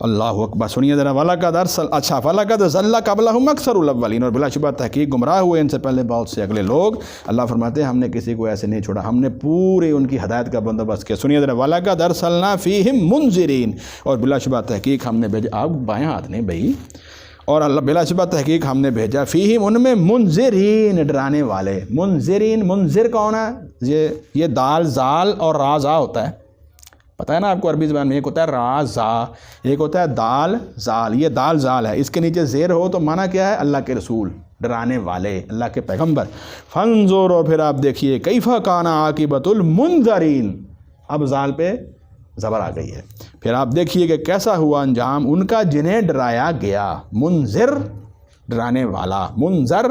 اللہ اکبر. سنیے ذرا، وَلَقَدْ أَرْسَلْنَا، اچھا، فَلَقَدْ ضَلَّ قَبْلَهُمْ أَكْثَرُ الْأَوَّلِينَ، اور بلا شبہ تحقیق گمراہ ہوئے ان سے پہلے بہت سے اگلے لوگ. اللہ فرماتے ہیں ہم نے کسی کو ایسے نہیں چھوڑا، ہم نے پوری ان کی ہدایت کا بندوبست کیا. سنیے ذرا، وَلَقَدْ أَرْسَلْنَا فِيهِمْ مُنذِرِينَ، اور بلا شبہ تحقیق ہم نے بھیجا، آپ بائیں ہاتھ نہیں بھائی، اور اللہ بلا شبہ تحقیق ہم نے بھیجا فیہم، ان میں، منذرین، ڈرانے والے. منذرین، منذر کون ہے؟ یہ دال زال اور را زا ہوتا ہے، پتہ ہے نا آپ کو عربی زبان میں. ایک ہوتا ہے را زا، ایک ہوتا ہے دال زال. یہ دال زال ہے، اس کے نیچے زیر ہو تو معنی کیا ہے؟ اللہ کے رسول، ڈرانے والے، اللہ کے پیغمبر. فانظر، اور پھر آپ دیکھیے، کیف کان عاقبۃ المنذرین. اب زال پہ زبر آ گئی ہے. پھر آپ دیکھیے کہ کیسا ہوا انجام ان کا جنہیں ڈرایا گیا. منذر، ڈرانے والا، منذر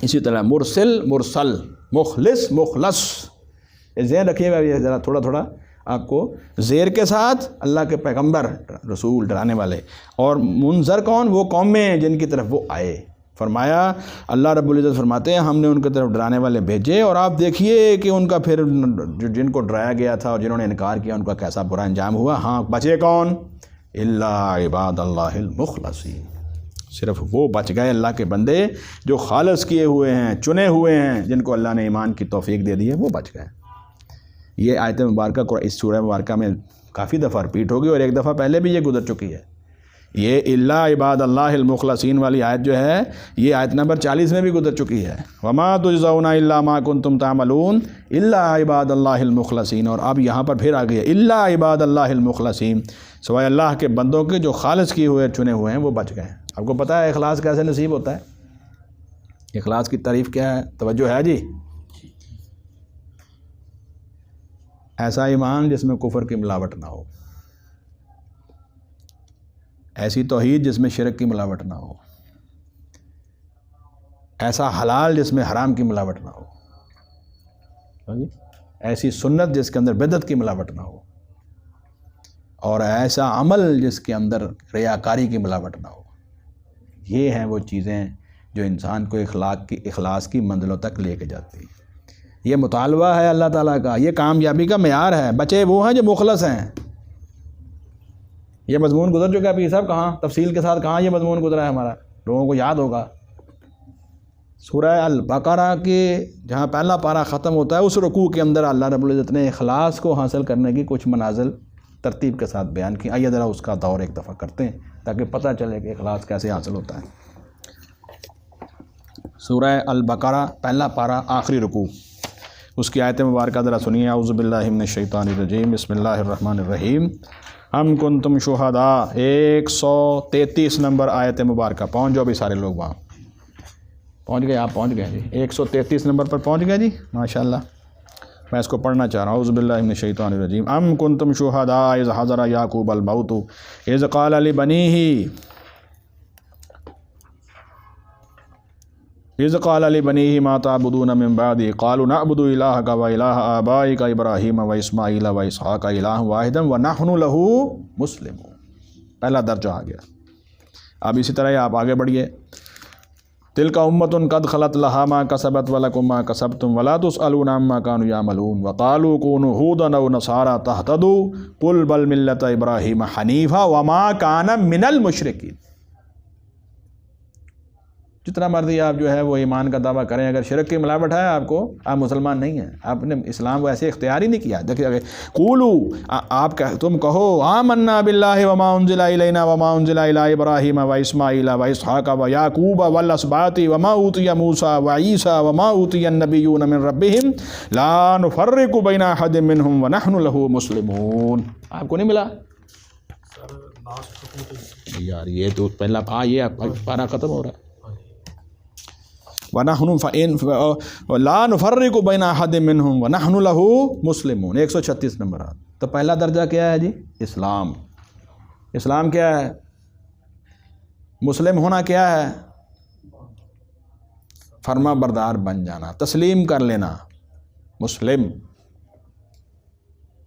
اسی طرح مرسل، مرسل، مخلص، مخلص. ذہن رکھیے گا یہ ذرا تھوڑا تھوڑا آپ کو، زیر کے ساتھ اللہ کے پیغمبر، رسول، ڈرانے والے. اور منذر کون؟ وہ قومیں جن کی طرف وہ آئے. فرمایا اللہ رب العزت فرماتے ہیں ہم نے ان کی طرف ڈرانے والے بھیجے، اور آپ دیکھیے کہ ان کا پھر جن کو ڈرایا گیا تھا اور جنہوں نے انکار کیا ان کا کیسا برا انجام ہوا. ہاں، بچے کون؟ الا عباد اللہ المخلصین، صرف وہ بچ گئے اللہ کے بندے جو خالص کیے ہوئے ہیں، چنے ہوئے ہیں، جن کو اللہ نے ایمان کی توفیق دے دی ہے، وہ بچ گئے۔ یہ آیت مبارکہ اس سورہ مبارکہ میں کافی دفعہ ریپیٹ ہوگی، اور ایک دفعہ پہلے بھی یہ گزر چکی ہے۔ یہ الا عباد اللہ المخلصین والی آیت جو ہے، یہ آیت نمبر 40 میں بھی گزر چکی ہے۔ وما تجزون الا ما کنتم تعملون الا عباد اللہ المخلصین، اور اب یہاں پر پھر آ گئی الا عباد اللہ المخلصین، سوائے اللہ کے بندوں کے جو خالص کیے ہوئے چنے ہوئے ہیں وہ بچ گئے۔ آپ کو پتہ ہے اخلاص کیسے نصیب ہوتا ہے؟ اخلاص کی تعریف کیا ہے؟ توجہ ہے جی؟ ایسا ایمان جس میں کفر کی ملاوٹ نہ ہو، ایسی توحید جس میں شرک کی ملاوٹ نہ ہو، ایسا حلال جس میں حرام کی ملاوٹ نہ ہو، ایسی سنت جس کے اندر بدعت کی ملاوٹ نہ ہو، اور ایسا عمل جس کے اندر ریاکاری کی ملاوٹ نہ ہو۔ یہ ہیں وہ چیزیں جو انسان کو اخلاص کی منزلوں تک لے کے جاتی ہیں۔ یہ مطالبہ ہے اللہ تعالیٰ کا، یہ کامیابی کا معیار ہے۔ بچے وہ ہیں جو مخلص ہیں۔ یہ مضمون گزر چکا ہے پیر صاحب، کہاں تفصیل کے ساتھ کہاں یہ مضمون گزرا ہے ہمارا، لوگوں کو یاد ہوگا۔ سورہ البقرہ کے جہاں پہلا پارہ ختم ہوتا ہے، اس رکوع کے اندر اللہ رب العزت نے اخلاص کو حاصل کرنے کی کچھ منازل ترتیب کے ساتھ بیان کی۔ آئیے ذرا اس کا دور ایک دفعہ کرتے ہیں تاکہ پتہ چلے کہ اخلاص کیسے حاصل ہوتا ہے۔ سورہ البقرہ پہلا پارہ آخری رکوع، اس کی آیت مبارکہ ذرا سنیے۔ اعوذ باللہ من الشیطان الرجیم، بسم اللہ الرحمن الرحیم۔ ام کنتم شہداء، 133 نمبر آیت مبارکہ۔ پہنچ جاؤ بھی سارے لوگ وہاں پہنچ گئے، آپ پہنچ گئے جی، 133 نمبر پر پہنچ گئے جی، ماشاءاللہ۔ میں اس کو پڑھنا چاہ رہا ہوں۔ اعوذ باللہ من الشیطان الرجیم۔ ام کنتم شہداء اذ حضر یعقوب الموت اذ قال لبنیہ ما تعبدون من بعدی قالوا نعبد الہک و الہ آبائک ابراہیم و اسماعیل و اسحاق الہ واحدا ونحن لہ مسلمون۔ پہلا درجہ آ گیا۔ اب اسی طرح آپ آگے بڑھیے۔ تلک امۃ قد خلت لہا ما کسبت ولکم ما کسبتم ولا تسألون عما كانوا يعملون وقالوا كونوا هودا او نصارى تهتدوا قل بل ملۃ ابراہیم حنیفا وما كان من المشرکین۔ جتنا مرضی آپ جو ہے وہ ایمان کا دعویٰ کریں، اگر شرک کی ملاوٹ ہے آپ کو، آپ مسلمان نہیں ہیں، آپ نے اسلام کو ایسے اختیار ہی نہیں کیا۔ دیکھیے قولو، تم کہو آمنا باللہ وما انزل الینا وما انزل الی ابراہیم و اسماعیل و اسحاق و یعقوب والاسباط وما اوتی موسیٰ و عیسیٰ وما اوتی النبیون من ربہم لا نفرق بین احد منہم ونحن لہ مسلمون۔ آپ کو نہیں ملا یار؟ یہ تو پہلا یہ پارہ ختم ہو رہا ہے۔ وَنَحْنُ لَا نُفَرِّقُ بَيْنَ أَحَدٍ مِّنْهُمْ وَنَحْنُ لَهُ مُسْلِمُونَ۔ 136 نمبر۔ تو پہلا درجہ کیا ہے جی؟ اسلام۔ اسلام کیا ہے؟ مسلم ہونا کیا ہے؟ فرما بردار بن جانا، تسلیم کر لینا، مسلم۔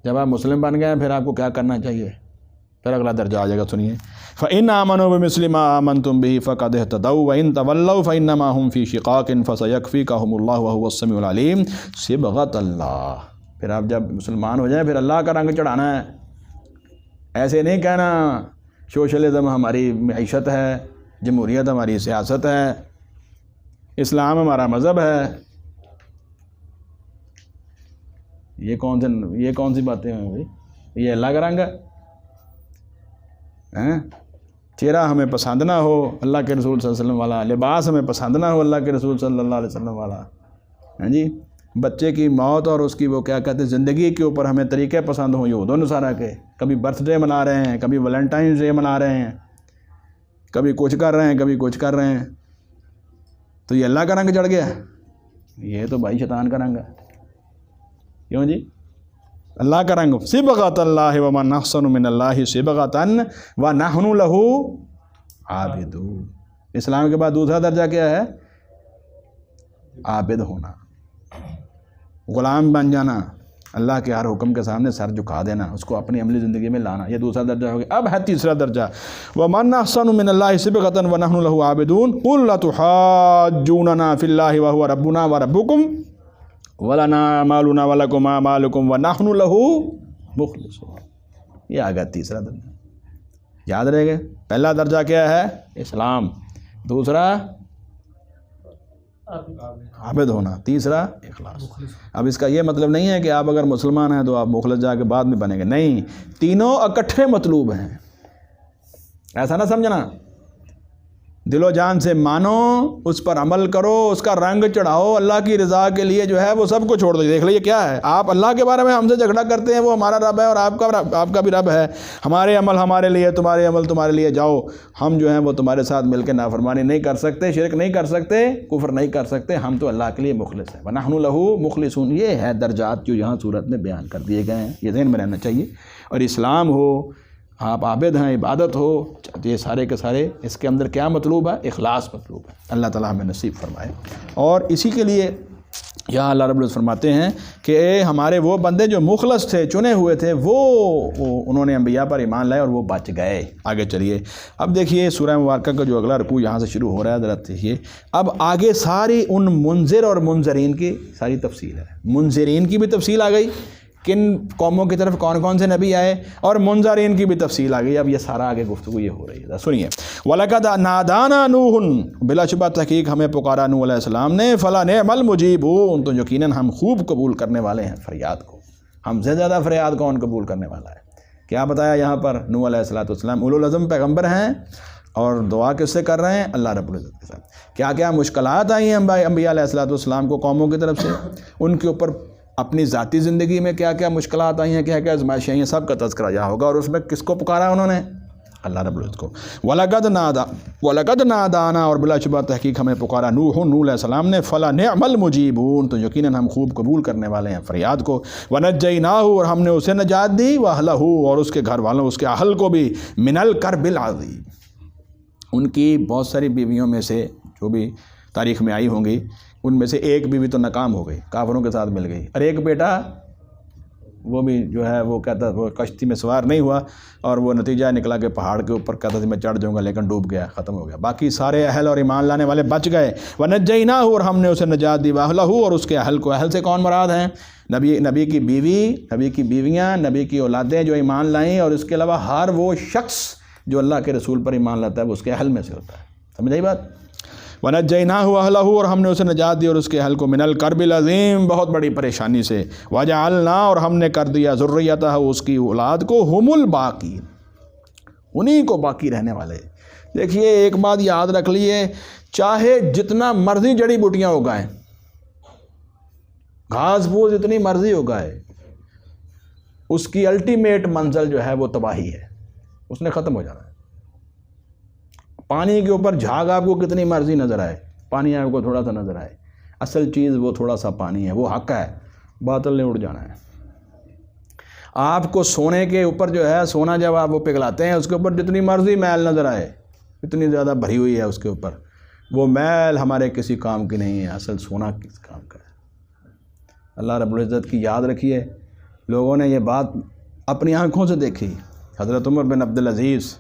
جب آپ مسلم بن گئے پھر آپ کو کیا کرنا چاہیے؟ پھر اگلا درجہ آ جائے گا، سنیے۔ فَإِنْ آمَنُوا بِمِثْلِ مَا آمَنْتُمْ بِهِ فَقَدِ اهْتَدَوْا وَإِنْ تَوَلَّوْا فَإِنَّمَا هُمْ فِي شِقَاقٍ فَسَيَكْفِيكَهُمُ اللَّهُ وَهُوَ السَّمِيعُ الْعَلِيمُ۔ صبغۃ اللہ۔ پھر آپ جب مسلمان ہو جائیں پھر اللہ کا رنگ چڑھانا ہے۔ ایسے نہیں کہنا سوشلزم ہماری معیشت ہے، جمہوریت ہماری سیاست ہے، اسلام ہمارا مذہب ہے۔ یہ کون سی باتیں ہیں بھائی؟ یہ اللہ کا رنگ ہے؟ چہرہ ہمیں پسند نہ ہو اللہ کے رسول صلی اللہ علیہ وسلم والا، لباس ہمیں پسند نہ ہو اللہ کے رسول صلی اللہ علیہ وسلم والا، ہاں جی، بچے کی موت اور اس کی وہ کیا کہتے ہیں زندگی کے اوپر ہمیں طریقے پسند ہوں یہود و نصارہ کے، کبھی برتھ ڈے منا رہے ہیں، کبھی ویلنٹائنس ڈے منا رہے ہیں، کبھی کچھ کر رہے ہیں، کبھی کچھ کر رہے ہیں، تو یہ اللہ کا رنگ چڑھ گیا؟ یہ تو بھائی شیطان کا رنگ ہے۔ کیوں جی؟ اللہ کا رنگ صبغۃ اللہ ومن احسن من اللہ صبغۃ ونحن لہ عابدون۔ اسلام کے بعد دوسرا درجہ کیا ہے؟ عابد ہونا، غلام بن جانا، اللہ کے ہر حکم کے سامنے سر جھکا دینا، اس کو اپنی عملی زندگی میں لانا، یہ دوسرا درجہ ہو گیا۔ اب ہے تیسرا درجہ، ومن احسن من اللہ صبغۃ ونحن لہ عابدون قل لا تحاجوننا فی اللہ وهو ربنا وربکم وَلَنَا أَعْمَالُنَا وَلَكُمْ أَعْمَالُكُمْ وَنَحْنُ لَهُ مُخْلِصُونَ۔ یہ آ گیا تیسرا درجہ۔ یاد رہے گا، پہلا درجہ کیا ہے؟ اسلام، دوسرا عابد ہونا، تیسرا اخلاص۔ اب اس کا یہ مطلب نہیں ہے کہ آپ اگر مسلمان ہیں تو آپ مخلص جا کے بعد میں بنیں گے، نہیں، تینوں اکٹھے مطلوب ہیں، ایسا نہ سمجھنا۔ دل و جان سے مانو، اس پر عمل کرو، اس کا رنگ چڑھاؤ، اللہ کی رضا کے لیے جو ہے وہ سب کو چھوڑ دو۔ دیکھ لیجیے کیا ہے، آپ اللہ کے بارے میں ہم سے جھگڑا کرتے ہیں، وہ ہمارا رب ہے اور آپ کا بھی رب ہے، ہمارے عمل ہمارے لیے، تمہارے عمل تمہارے لیے، جاؤ ہم جو ہیں وہ تمہارے ساتھ مل کے نافرمانی نہیں کر سکتے، شرک نہیں کر سکتے، کفر نہیں کر سکتے، ہم تو اللہ کے لیے مخلص ہیں، وَنَحْنُ لَهُ مُخْلِصُونَ۔ یہ ہے درجات جو یہاں صورت میں بیان کر دیے گئے ہیں، یہ ذہن میں رہنا چاہیے۔ اور اسلام ہو، آپ عابد ہیں، عبادت ہو، یہ سارے کے سارے اس کے اندر کیا مطلوب ہے؟ اخلاص مطلوب ہے۔ اللہ تعالیٰ ہمیں نصیب فرمائے۔ اور اسی کے لیے یہاں اللہ رب العزت فرماتے ہیں کہ ہمارے وہ بندے جو مخلص تھے، چنے ہوئے تھے، وہ انہوں نے انبیاء پر ایمان لائے اور وہ بچ گئے۔ آگے چلیے، اب دیکھیے سورہ مبارکہ کا جو اگلا رکوع یہاں سے شروع ہو رہا ہے، ذرا دیکھیے۔ اب آگے ساری ان منذر اور منذرین کی ساری تفصیل ہے۔ منذرین کی بھی تفصیل آ گئی، کن قوموں کی طرف کون کون سے نبی آئے، اور منذرین کی بھی تفصیل آ گئی۔ اب یہ سارا آگے گفتگو یہ ہو رہی ہے، سنیے۔ وَلَقَدْ نَادَانَا نُوحٌ، بلا شبہ تحقیق ہمیں پکارا نوح علیہ السلام نے، فَلَنِعْمَ الْمُجِيبُونَ، تو یقیناً ہم خوب قبول کرنے والے ہیں فریاد کو۔ ہم سے زیادہ فریاد کون قبول کرنے والا ہے؟ کیا بتایا یہاں پر؟ نوح علیہ السلام اولو العزم پیغمبر ہیں، اور دعا کس سے کر رہے ہیں؟ اللہ رب العزت کے ساتھ۔ کیا کیا مشکلات آئی ہیں انبیاء علیہ السلام کو قوموں کی طرف سے، ان کے اوپر اپنی ذاتی زندگی میں کیا کیا مشکلات آئی ہیں، کیا کیا آزمائشیں آئی ہیں، سب کا تذکرہ یہاں ہوگا۔ اور اس میں کس کو پکارا انہوں نے؟ اللہ رب العزت کو۔ وَلَقَدْ نَادَانَا، اور بلا شبہ تحقیق ہمیں پکارا نوح علیہ السلام نے، فَلَنِعْمَ الْمُجِيبُونَ، تو یقیناً ہم خوب قبول کرنے والے ہیں فریاد کو۔ وَنَجَّيْنَاهُ، اور ہم نے اسے نجات دی، وَأَهْلَهُ، اور اس کے گھر والوں، اس کے اہل کو بھی، مِنَ الْكَرْبِ الْعَظِيمِ، ان کی بہت ساری بیویوں میں سے جو بھی تاریخ میں آئی ہوں گی، ان میں سے ایک بیوی تو ناکام ہو گئی، کافروں کے ساتھ مل گئی، اور ایک بیٹا وہ بھی جو ہے وہ کہتا وہ کشتی میں سوار نہیں ہوا، اور وہ نتیجہ نکلا کہ پہاڑ کے اوپر کہتا تھا میں چڑھ جاؤں گا، لیکن ڈوب گیا، ختم ہو گیا۔ باقی سارے اہل اور ایمان لانے والے بچ گئے۔ وَنَجَّيْنَاهُ، اور ہم نے اسے نجات دی، وَأَهْلَهُ، اور اس کے اہل کو۔ اہل سے کون مراد ہیں؟ نبی کی بیوی، نبی کی بیویاں، نبی کی اولادیں جو ایمان لائیں، اور اس کے علاوہ ہر وہ شخص جو اللہ کے رسول پر ایمان لاتا ہے وہ اس کے اہل میں سے ہوتا ہے۔ سمجھ آئی بات؟ وَنَجَّيْنَاهُ وَأَهْلَهُ، اور ہم نے اسے نجات دی اور اس کے اہل کو، مِنَ الْكَرْبِ الْعَظِيمِ، بہت بڑی پریشانی سے۔ وَجَعَلْنَا، اور ہم نے کر دیا، ذُرِّيَّتَهُ، اس کی اولاد کو، هُمُ الْبَاقِينَ، انہی کو باقی رہنے والے۔ دیکھیے ایک بات یاد رکھ لیے، چاہے جتنا مرضی جڑی بوٹیاں اگائیں، گھاس پھوس جتنی مرضی اگائے، اس کی الٹیمیٹ منزل جو ہے وہ تباہی ہے، اس نے ختم ہو جانا ہے۔ پانی کے اوپر جھاگ آپ کو کتنی مرضی نظر آئے، پانی آپ کو تھوڑا سا نظر آئے، اصل چیز وہ تھوڑا سا پانی ہے، وہ حق ہے، باطل نے اڑ جانا ہے۔ آپ کو سونے کے اوپر جو ہے، سونا جب آپ وہ پگھلاتے ہیں، اس کے اوپر جتنی مرضی میل نظر آئے، اتنی زیادہ بھری ہوئی ہے اس کے اوپر، وہ میل ہمارے کسی کام کی نہیں ہے، اصل سونا کس کام کا ہے۔ اللہ رب العزت کی یاد رکھیے، لوگوں نے یہ بات اپنی آنکھوں سے دیکھی۔ حضرت عمر بن عبدالعزیز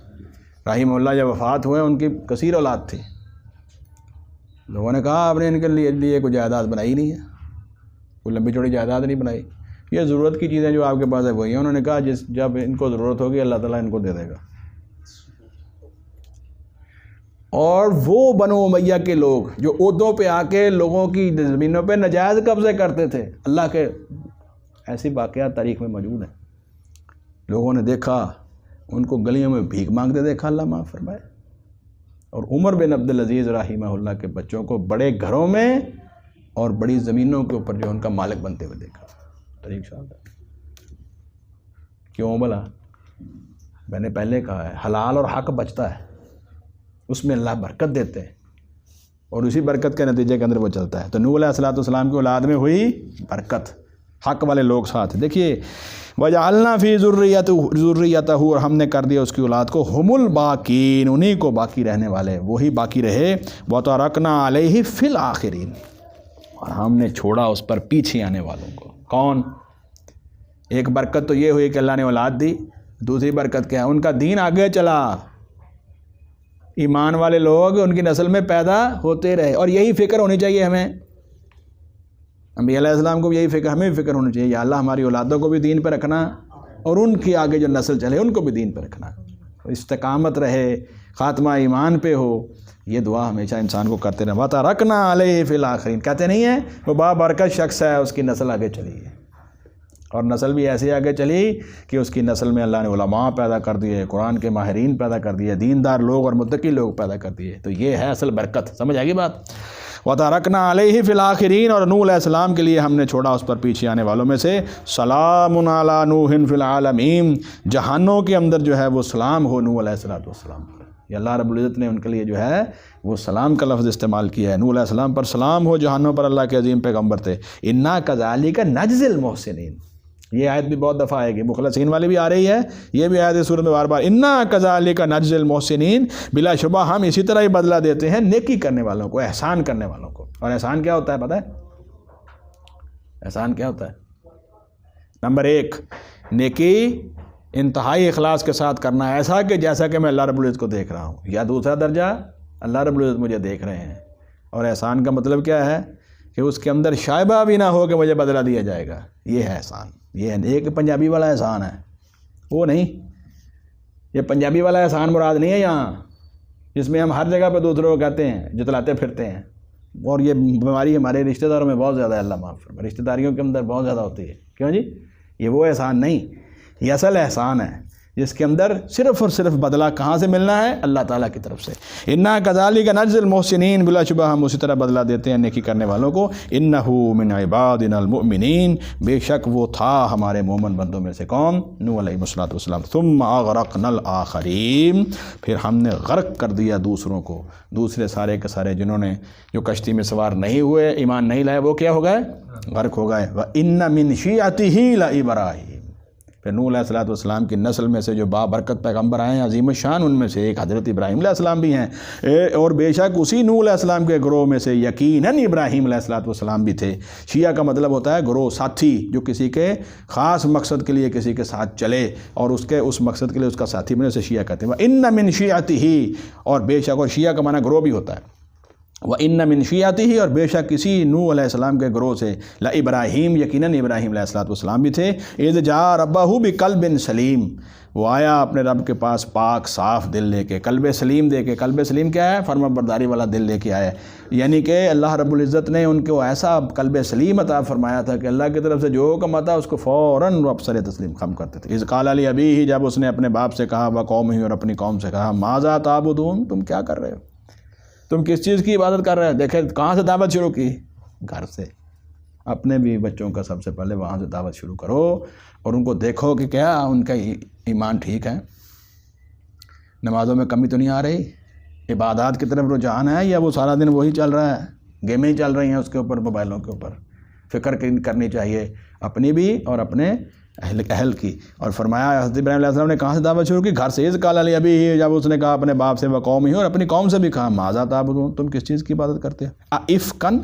رحمہ اللہ جب وفات ہوئے، ان کی کثیر اولاد تھی، لوگوں نے کہا آپ نے ان کے لیے کوئی جائیداد بنائی نہیں ہے، کوئی لمبی چوڑی جائیداد نہیں بنائی، یہ ضرورت کی چیزیں جو آپ کے پاس ہے وہی ہیں۔ انہوں نے کہا جب ان کو ضرورت ہوگی اللہ تعالیٰ ان کو دے دے گا۔ اور وہ بنو امیہ کے لوگ جو عہدوں پہ آ کے لوگوں کی زمینوں پہ ناجائز قبضے کرتے تھے، اللہ کے ایسی واقعات تاریخ میں موجود ہیں۔ لوگوں نے دیکھا ان کو گلیوں میں بھیک مانگتے دیکھا، اللہ معاف فرمائے۔ اور عمر بن عبدالعزیز رحمہ اللہ کے بچوں کو بڑے گھروں میں اور بڑی زمینوں کے اوپر جو ان کا مالک بنتے ہوئے دیکھا۔ طریق صاحب کیوں بلا؟ میں نے پہلے کہا ہے، حلال اور حق بچتا ہے، اس میں اللہ برکت دیتے ہیں، اور اسی برکت کے نتیجے کے اندر وہ چلتا ہے۔ تو نوح علیہ السلام کی اولاد میں ہوئی برکت، حق والے لوگ ساتھ۔ دیکھیے وَجَعَلْنَا فِي ذُرِّيَّتَهُ، اور ہم نے کر دیا اس کی اولاد کو، هُمُ الْبَاقِينَ، انہی کو باقی رہنے والے، وہی باقی رہے۔ وَتَرَكْنَا عَلَيْهِ فِي الْآخِرِينَ، اور ہم نے چھوڑا اس پر پیچھے آنے والوں کو۔ کون؟ ایک برکت تو یہ ہوئی کہ اللہ نے اولاد دی، دوسری برکت کیا ہے؟ ان کا دین آگے چلا، ایمان والے لوگ ان کی نسل میں پیدا ہوتے رہے۔ اور یہی فکر ہونی چاہیے ہمیں، انبیاء علیہ السلام کو بھی یہی فکر، ہمیں بھی فکر ہونی چاہیے، یا اللہ ہماری اولادوں کو بھی دین پہ رکھنا، اور ان کی آگے جو نسل چلے ان کو بھی دین پہ رکھنا۔ استقامت رہے، خاتمہ ایمان پہ ہو، یہ دعا ہمیشہ انسان کو کرتے رہے۔ وَتَرَكْنَا عَلَيْهِ فِي الْآخِرِينَ، کہتے نہیں ہیں وہ بابرکت شخص ہے، اس کی نسل آگے چلی ہے، اور نسل بھی ایسے آگے چلی کہ اس کی نسل میں اللہ نے علماء پیدا کر دیے، قرآن کے ماہرین پیدا کر دیے، دیندار لوگ اور متقی لوگ پیدا کر دیے۔ تو یہ ہے اصل برکت، سمجھ آئے گی بات؟ وَتَرَكْنَا عَلَيْهِ فِي الْآخِرِينَ، اور نوح علیہ السلام کے لیے ہم نے چھوڑا اس پر پیچھے آنے والوں میں سے سلام علی نوح فی العالمین، جہانوں کے اندر جو ہے وہ سلام ہو نوح علیہ السلام پر۔ یہ اللہ رب العزت نے ان کے لیے جو ہے وہ سلام کا لفظ استعمال کیا ہے، نوح علیہ السلام پر سلام ہو، جہانوں پر اللہ کے عظیم پیغمبر تھے۔ اِنَّا كَذَلِكَ نَجْزِي الْمُحْسِنِينَ، یہ آیت بھی بہت دفعہ آئے گی، مخلصین والی بھی آ رہی ہے، یہ بھی آیت ہے سورۃ میں بار بار، اِنَّا كَذَلِكَ نَجْزِي الْمُحْسِنِينَ، بلا شبہ ہم اسی طرح ہی بدلہ دیتے ہیں نیکی کرنے والوں کو، احسان کرنے والوں کو۔ اور احسان کیا ہوتا ہے پتہ ہے؟ احسان کیا ہوتا ہے؟ نمبر 1، نیکی انتہائی اخلاص کے ساتھ کرنا، ایسا کہ جیسا کہ میں اللہ رب العزت کو دیکھ رہا ہوں، یا دوسرا درجہ اللہ رب العزت مجھے دیکھ رہے ہیں۔ اور احسان کا مطلب کیا ہے؟ کہ اس کے اندر شائبہ بھی نہ ہو کہ مجھے بدلہ دیا جائے گا، یہ ہے احسان۔ یہ ہے ایک پنجابی والا احسان ہے، وہ نہیں، یہ پنجابی والا احسان مراد نہیں ہے یہاں، جس میں ہم ہر جگہ پہ دوسروں کو کہتے ہیں، جتلاتے پھرتے ہیں، اور یہ بیماری ہمارے رشتہ داروں میں بہت زیادہ ہے، اللہ معاف فرمائے، رشتہ داریوں کے اندر بہت زیادہ ہوتی ہے۔ کیوں جی؟ یہ وہ احسان نہیں، یہ اصل احسان ہے جس کے اندر صرف اور صرف بدلہ کہاں سے ملنا ہے؟ اللہ تعالیٰ کی طرف سے۔ اِنَّا كَذَلِكَ نَجْزِي الْمُحْسِنِينَ، بلا شبہ ہم اسی طرح بدلہ دیتے ہیں نیکی کرنے والوں کو۔ إِنَّهُ مِنْ عِبَادِنَا الْمُؤْمِنِينَ، بے شک وہ تھا ہمارے مومن بندوں میں سے کون؟ نوح علیہ السلام۔ ثُمَّ أَغْرَقْنَا الْآخَرِينَ، پھر ہم نے غرق کر دیا دوسروں کو، دوسرے سارے کے سارے جنہوں نے جو کشتی میں سوار نہیں ہوئے، ایمان نہیں لائے، وہ کیا ہو گئے؟ غرق ہو گئے۔ وَإِنَّ مِنْ شِيعَتِهِ لَإِبْرَاهِيمَ، پھر نوح علیہ السلام کی نسل میں سے جو بابرکت پیغمبر آئے ہیں عظیم الشان، ان میں سے ایک حضرت ابراہیم علیہ السلام بھی ہیں، اور بے شک اسی نوح علیہ السلام کے گروہ میں سے یقیناً ابراہیم علیہ السلام بھی تھے۔ شیعہ کا مطلب ہوتا ہے گروہ، ساتھی، جو کسی کے خاص مقصد کے لیے کسی کے ساتھ چلے اور اس مقصد کے لیے اس کا ساتھی بنے، اسے شیعہ کہتے ہیں۔ وَإِنَّ مِنْ شِيعَتِهِ، اور بے شک، اور شیعہ کا معنی گروہ بھی ہوتا ہے، وَإِنَّ مِنْ شِيعَتِهِ، اور بے شک کسی نوح علیہ السلام کے گروہ سے لَإِبْرَاهِيمَ، یقیناً ابراہیم علیہ السلام بھی تھے۔ إِذْ جَاءَ رَبَّهُ بِقَلْبٍ سَلِيمٍ، وہ آیا اپنے رب کے پاس پاک صاف دل لے کے، قلب سلیم دے کے۔ قلب سلیم کیا ہے؟ فرما برداری والا دل لے کے آیا، یعنی کہ اللہ رب العزت نے ان کو ایسا قلب سلیم عطا فرمایا تھا کہ اللہ کی طرف سے جو حکم آتا اس کو فوراً وہ سر تسلیم خم کرتے تھے۔ إِذْ قَالَ لِأَبِيهِ، جب اس نے اپنے باپ سے کہا، وَقَوْمِهِ، اور اپنی قوم سے کہا، مَاذَا تَعْبُدُونَ، تم کیا کر رہے ہو؟ تم کس چیز کی عبادت کر رہے ہیں؟ دیکھیں کہاں سے دعوت شروع کی؟ گھر سے، اپنے بھی بچوں کا سب سے پہلے وہاں سے دعوت شروع کرو، اور ان کو دیکھو کہ کیا ان کا ایمان ٹھیک ہے، نمازوں میں کمی تو نہیں آ رہی، عبادات کی طرف رجحان ہے، یا وہ سارا دن وہی چل رہا ہے، گیمیں ہی چل رہی ہیں اس کے اوپر، موبائلوں کے اوپر۔ فکر کرنی چاہیے اپنی بھی اور اپنے اہل کی۔ اور فرمایا حضرت ابراہیم علیہ السلام نے کہاں سے دعوت شروع کی؟ گھر سے۔ إِذْ قَالَ لِأَبِيهِ، جب اس نے کہا اپنے باپ سے، وَقَوْمِهِ، اور اپنی قوم سے بھی کہا، مَاذَا تَعْبُدُونَ، تم کس چیز کی عبادت کرتے ہو؟ أَئِفْكًا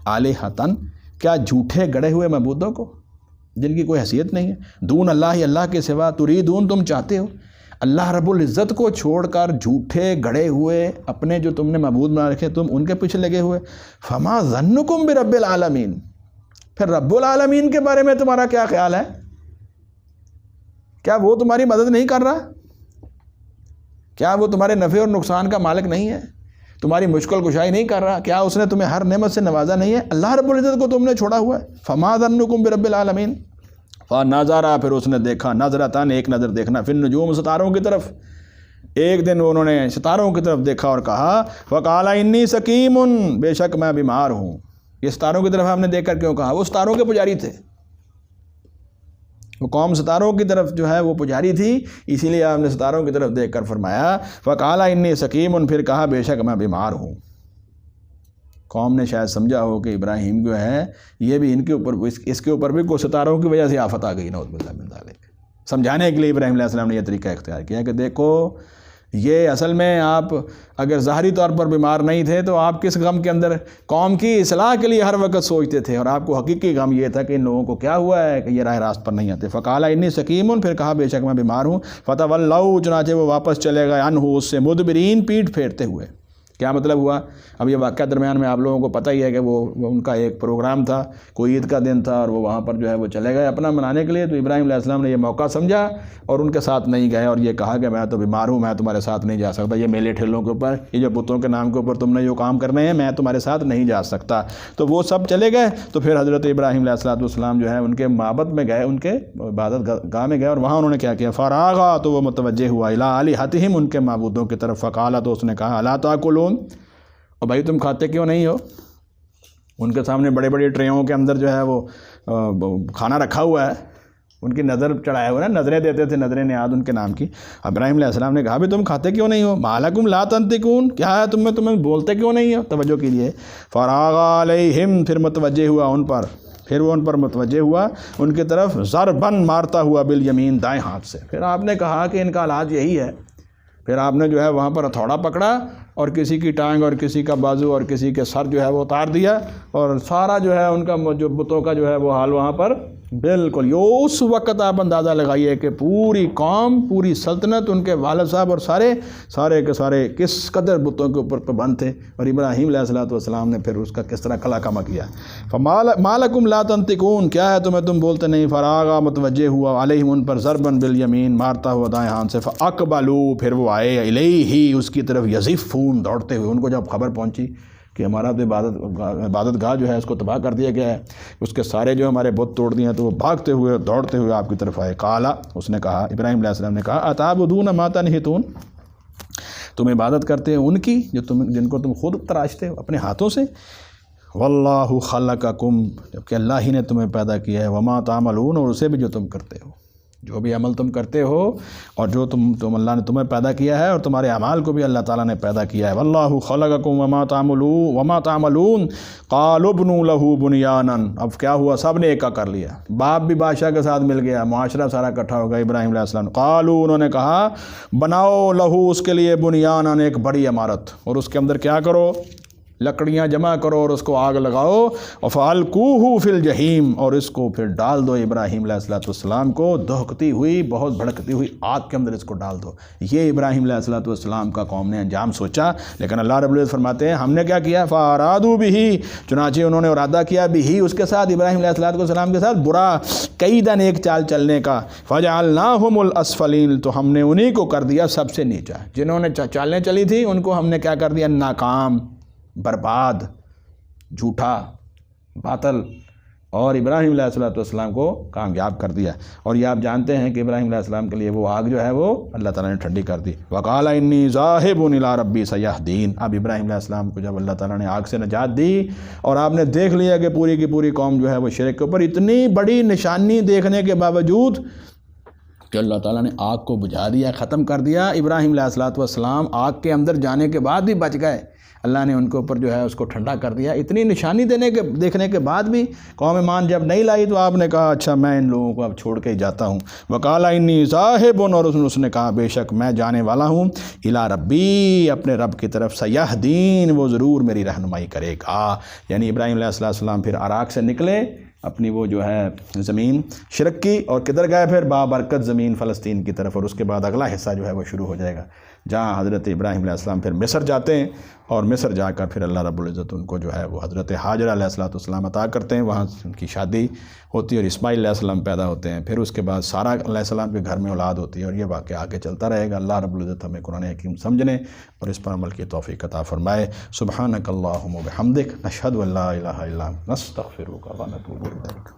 آلِهَةً، کیا جھوٹے گڑے ہوئے معبودوں کو جن کی کوئی حیثیت نہیں ہے، دون اللہ، اللہ کے سوا، تُرِيدُونَ، تم چاہتے ہو، اللہ رب العزت کو چھوڑ کر جھوٹے گڑے ہوئے اپنے جو تم نے معبود بنا رکھے، تم ان کے پیچھے لگے ہوئے۔ فَمَا ظَنُّكُمْ بِرَبِّ الْعَالَمِينَ، پھر رب العالمین کے بارے میں تمہارا کیا خیال ہے؟ کیا وہ تمہاری مدد نہیں کر رہا؟ کیا وہ تمہارے نفع اور نقصان کا مالک نہیں ہے؟ تمہاری مشکل کشائی نہیں کر رہا؟ کیا اس نے تمہیں ہر نعمت سے نوازا نہیں ہے؟ اللہ رب العزت کو تم نے چھوڑا ہوا ہے۔ فما ظنکم برب العالمین، فنظرا، پھر اس نے دیکھا، نظرتان، ایک نظر دیکھنا، پھر نجوم، ستاروں کی طرف۔ ایک دن انہوں نے ستاروں کی طرف دیکھا اور کہا، فقال انی سقیم، بے شک میں بیمار ہوں۔ یہ ستاروں کی طرف آپ نے دیکھ کر کیوں کہا؟ وہ ستاروں کے پجاری تھے، وہ قوم ستاروں کی طرف جو ہے وہ پجاری تھی، اسی لیے آپ نے ستاروں کی طرف دیکھ کر فرمایا فقال انی سقیم، پھر کہا بے شک میں بیمار ہوں۔ قوم نے شاید سمجھا ہو کہ ابراہیم جو ہے یہ بھی ان کے اوپر، اس کے اوپر بھی کوئی ستاروں کی وجہ سے آفت آ گئی، نعوذ باللہ من ذالک۔ سمجھانے کے لیے ابراہیم علیہ السلام نے یہ طریقہ اختیار کیا کہ دیکھو یہ اصل میں آپ اگر ظاہری طور پر بیمار نہیں تھے تو آپ کس غم کے اندر قوم کی اصلاح کے لیے ہر وقت سوچتے تھے، اور آپ کو حقیقی غم یہ تھا کہ ان لوگوں کو کیا ہوا ہے کہ یہ راہ راست پر نہیں آتے۔ فقال انی سقیم، پھر کہا بے شک میں بیمار ہوں۔ فتولوا، چنانچہ وہ واپس چلے گئے، عنہ، اس سے، مدبرین، پیٹھ پھیرتے ہوئے۔ کیا مطلب ہوا؟ اب یہ واقعہ درمیان میں آپ لوگوں کو پتہ ہی ہے کہ وہ ان کا ایک پروگرام تھا، کوئی عید کا دن تھا، اور وہ وہاں پر جو ہے وہ چلے گئے اپنا منانے کے لیے۔ تو ابراہیم علیہ السلام نے یہ موقع سمجھا اور ان کے ساتھ نہیں گئے، اور یہ کہا کہ میں تو بیمار ہوں، میں تمہارے ساتھ نہیں جا سکتا، یہ میلے ٹھیلوں کے اوپر، یہ جو بتوں کے نام کے اوپر تم نے جو کام کرنے ہیں، میں تمہارے ساتھ نہیں جا سکتا۔ تو وہ سب چلے گئے۔ تو پھر حضرت ابراہیم علیہ السلام جو ہے ان کے معبد میں گئے، ان کے عبادت گاہ میں گئے، اور وہاں انہوں نے کیا کیا؟ فراغا، تو وہ متوجہ ہوا الی آلہتہم، ان کے معبودوں کی طرف، فقال، تو اس نے کہا الا تاکلون، اور بھائی تم کھاتے کیوں نہیں ہو؟ ان کے سامنے بڑے بڑے ٹریوں کے اندر جو ہے وہ کھانا رکھا ہوا ہے، ان کی نظر چڑھائے ہوئے نا، نظریں دیتے تھے، نظریں نیاد ان کے نام کی۔ ابراہیم علیہ السلام نے کہا بھی تم کھاتے کیوں نہیں ہو؟ ما لکم لا تنطقون، کیا ہے تمہیں بولتے کیوں نہیں ہو؟ توجہ کیجیے۔ فراغ علیہم، پھر متوجہ ہوا ان پر، پھر وہ ان پر متوجہ ہوا، ان کی طرف ضربن، مارتا ہوا، بالیمین، دائیں ہاتھ سے۔ پھر آپ نے کہا کہ ان کا علاج یہی ہے، پھر آپ نے جو ہے وہاں پر ہتھوڑا پکڑا اور کسی کی ٹانگ اور کسی کا بازو اور کسی کے سر جو ہے وہ اتار دیا، اور سارا جو ہے ان کا جو بتوں کا جو ہے وہ حال وہاں پر بالکل یہ اس وقت آپ اندازہ لگائیے کہ پوری قوم، پوری سلطنت، ان کے والد صاحب اور سارے کے سارے کس قدر بتوں کے اوپر پابند تھے، اور ابراہیم علیہ السلام نے پھر اس کا کس طرح کلا کما کیا۔ ما لکم لا تنطقون، کیا ہے تم بولتے نہیں؟ فراغا، متوجہ ہوا، علیہم، ان پر، ضربن بالیمین، مارتا ہوا دائیں ہاتھ سے، فاقبلوا، پھر وہ آئے، الیہ، اس کی طرف، یزفون، دوڑتے ہوئے۔ ان کو جب خبر پہنچی کہ ہمارا تو عبادت گاہ جو ہے اس کو تباہ کر دیا گیا ہے، اس کے سارے جو ہمارے بت توڑ دیے ہیں، تو وہ بھاگتے ہوئے، دوڑتے ہوئے آپ کی طرف آئے۔ قالا، اس نے کہا، ابراہیم علیہ السلام نے کہا، اتعبدون ما تنحتون، تم عبادت کرتے ہو ان کی جن کو تم خود تراشتے ہو اپنے ہاتھوں سے۔ واللہ خلقکم، جبکہ اللہ ہی نے تمہیں پیدا کیا ہے، وما تعملون، اور اسے بھی جو تم کرتے ہو، جو بھی عمل تم کرتے ہو اور جو تم اللہ نے تمہیں پیدا کیا ہے، اور تمہارے اعمال کو بھی اللہ تعالیٰ نے پیدا کیا ہے۔ واللہ خلقکم وما تعملون قالوا ابنوا لہ بنیانا، اب کیا ہوا؟ سب نے ایکا کر لیا، باپ بھی بادشاہ کے ساتھ مل گیا، معاشرہ سارا اکٹھا ہو گیا ابراہیم علیہ السلام۔ قالوا، انہوں نے کہا، بناؤ لہو، اس کے لیے، بنیانا، ایک بڑی عمارت، اور اس کے اندر کیا کرو؟ لکڑیاں جمع کرو اور اس کو آگ لگاؤ، فَأَلْقُوهُ فِي الْجَحِيمِ، اور اس کو پھر ڈال دو ابراہیم علیہ السلام کو دہکتی ہوئی، بہت بھڑکتی ہوئی آگ کے اندر اس کو ڈال دو۔ یہ ابراہیم علیہ السلام کا قوم نے انجام سوچا، لیکن اللہ رب العزت فرماتے ہیں ہم نے کیا کیا؟ فَأَرَادُوا بِهِ، چنانچہ انہوں نے ارادہ کیا، بِهِ، اس کے ساتھ، ابراہیم علیہ السلام کے ساتھ، برا، کیداً، ایک چال چلنے کا، فَجَعَلْنَاهُمُ الْأَسْفَلِينَ، تو ہم نے انہی کو کر دیا سب سے نیچا، جنہوں نے چالیں چلی تھی ان کو ہم نے کیا کر دیا؟ ناکام، برباد، جھوٹا، باطل، اور ابراہیم علیہ السلام کو کامیاب کر دیا۔ اور یہ آپ جانتے ہیں کہ ابراہیم علیہ السلام کے لیے وہ آگ جو ہے وہ اللہ تعالیٰ نے ٹھنڈی کر دی۔ وَقَالَ إِنِّي ذَاهِبٌ إِلَىٰ رَبِّي سَيَهْدِينِ، اب ابراہیم علیہ السلام کو جب اللہ تعالیٰ نے آگ سے نجات دی، اور آپ نے دیکھ لیا کہ پوری کی پوری قوم جو ہے وہ شرک کے اوپر، اتنی بڑی نشانی دیکھنے کے باوجود کہ اللہ تعالیٰ نے آگ کو بجھا دیا، ختم کر دیا، ابراہیم علیہ السلام آگ کے اندر جانے کے بعد بھی بچ گئے، اللہ نے ان کے اوپر جو ہے اس کو ٹھنڈا کر دیا۔ اتنی نشانی دیکھنے کے بعد بھی قوم ایمان جب نہیں لائی، تو آپ نے کہا اچھا میں ان لوگوں کو اب چھوڑ کے ہی جاتا ہوں۔ وقال انی ذاہب، اور اس نے کہا بے شک میں جانے والا ہوں، الی ربی، اپنے رب کی طرف، سیہدین، وہ ضرور میری رہنمائی کرے گا۔ یعنی ابراہیم علیہ السلام پھر عراق سے نکلے، اپنی وہ جو ہے زمین شرک کی، اور کدھر گئے؟ پھر بابرکت زمین فلسطین کی طرف، اور اس کے بعد اگلا حصہ جو ہے وہ شروع ہو جائے گا، جہاں حضرت ابراہیم علیہ السلام پھر مصر جاتے ہیں، اور مصر جا کر پھر اللہ رب العزت ان کو جو ہے وہ حضرت حاجرہ علیہ السلام عطا کرتے ہیں، وہاں ان کی شادی ہوتی ہے اور اسماعیل علیہ السلام پیدا ہوتے ہیں، پھر اس کے بعد سارہ علیہ السلام کے گھر میں اولاد ہوتی ہے، اور یہ واقعہ آگے چلتا رہے گا۔ اللہ رب العزت ہمیں قرآن حکیم سمجھنے اور اس پر عمل کی توفیق عطا فرمائے۔ سبحانک اللہم و بحمدک، نشہد ان لا الہ الا انت، نستغفرک و نتوب الیک۔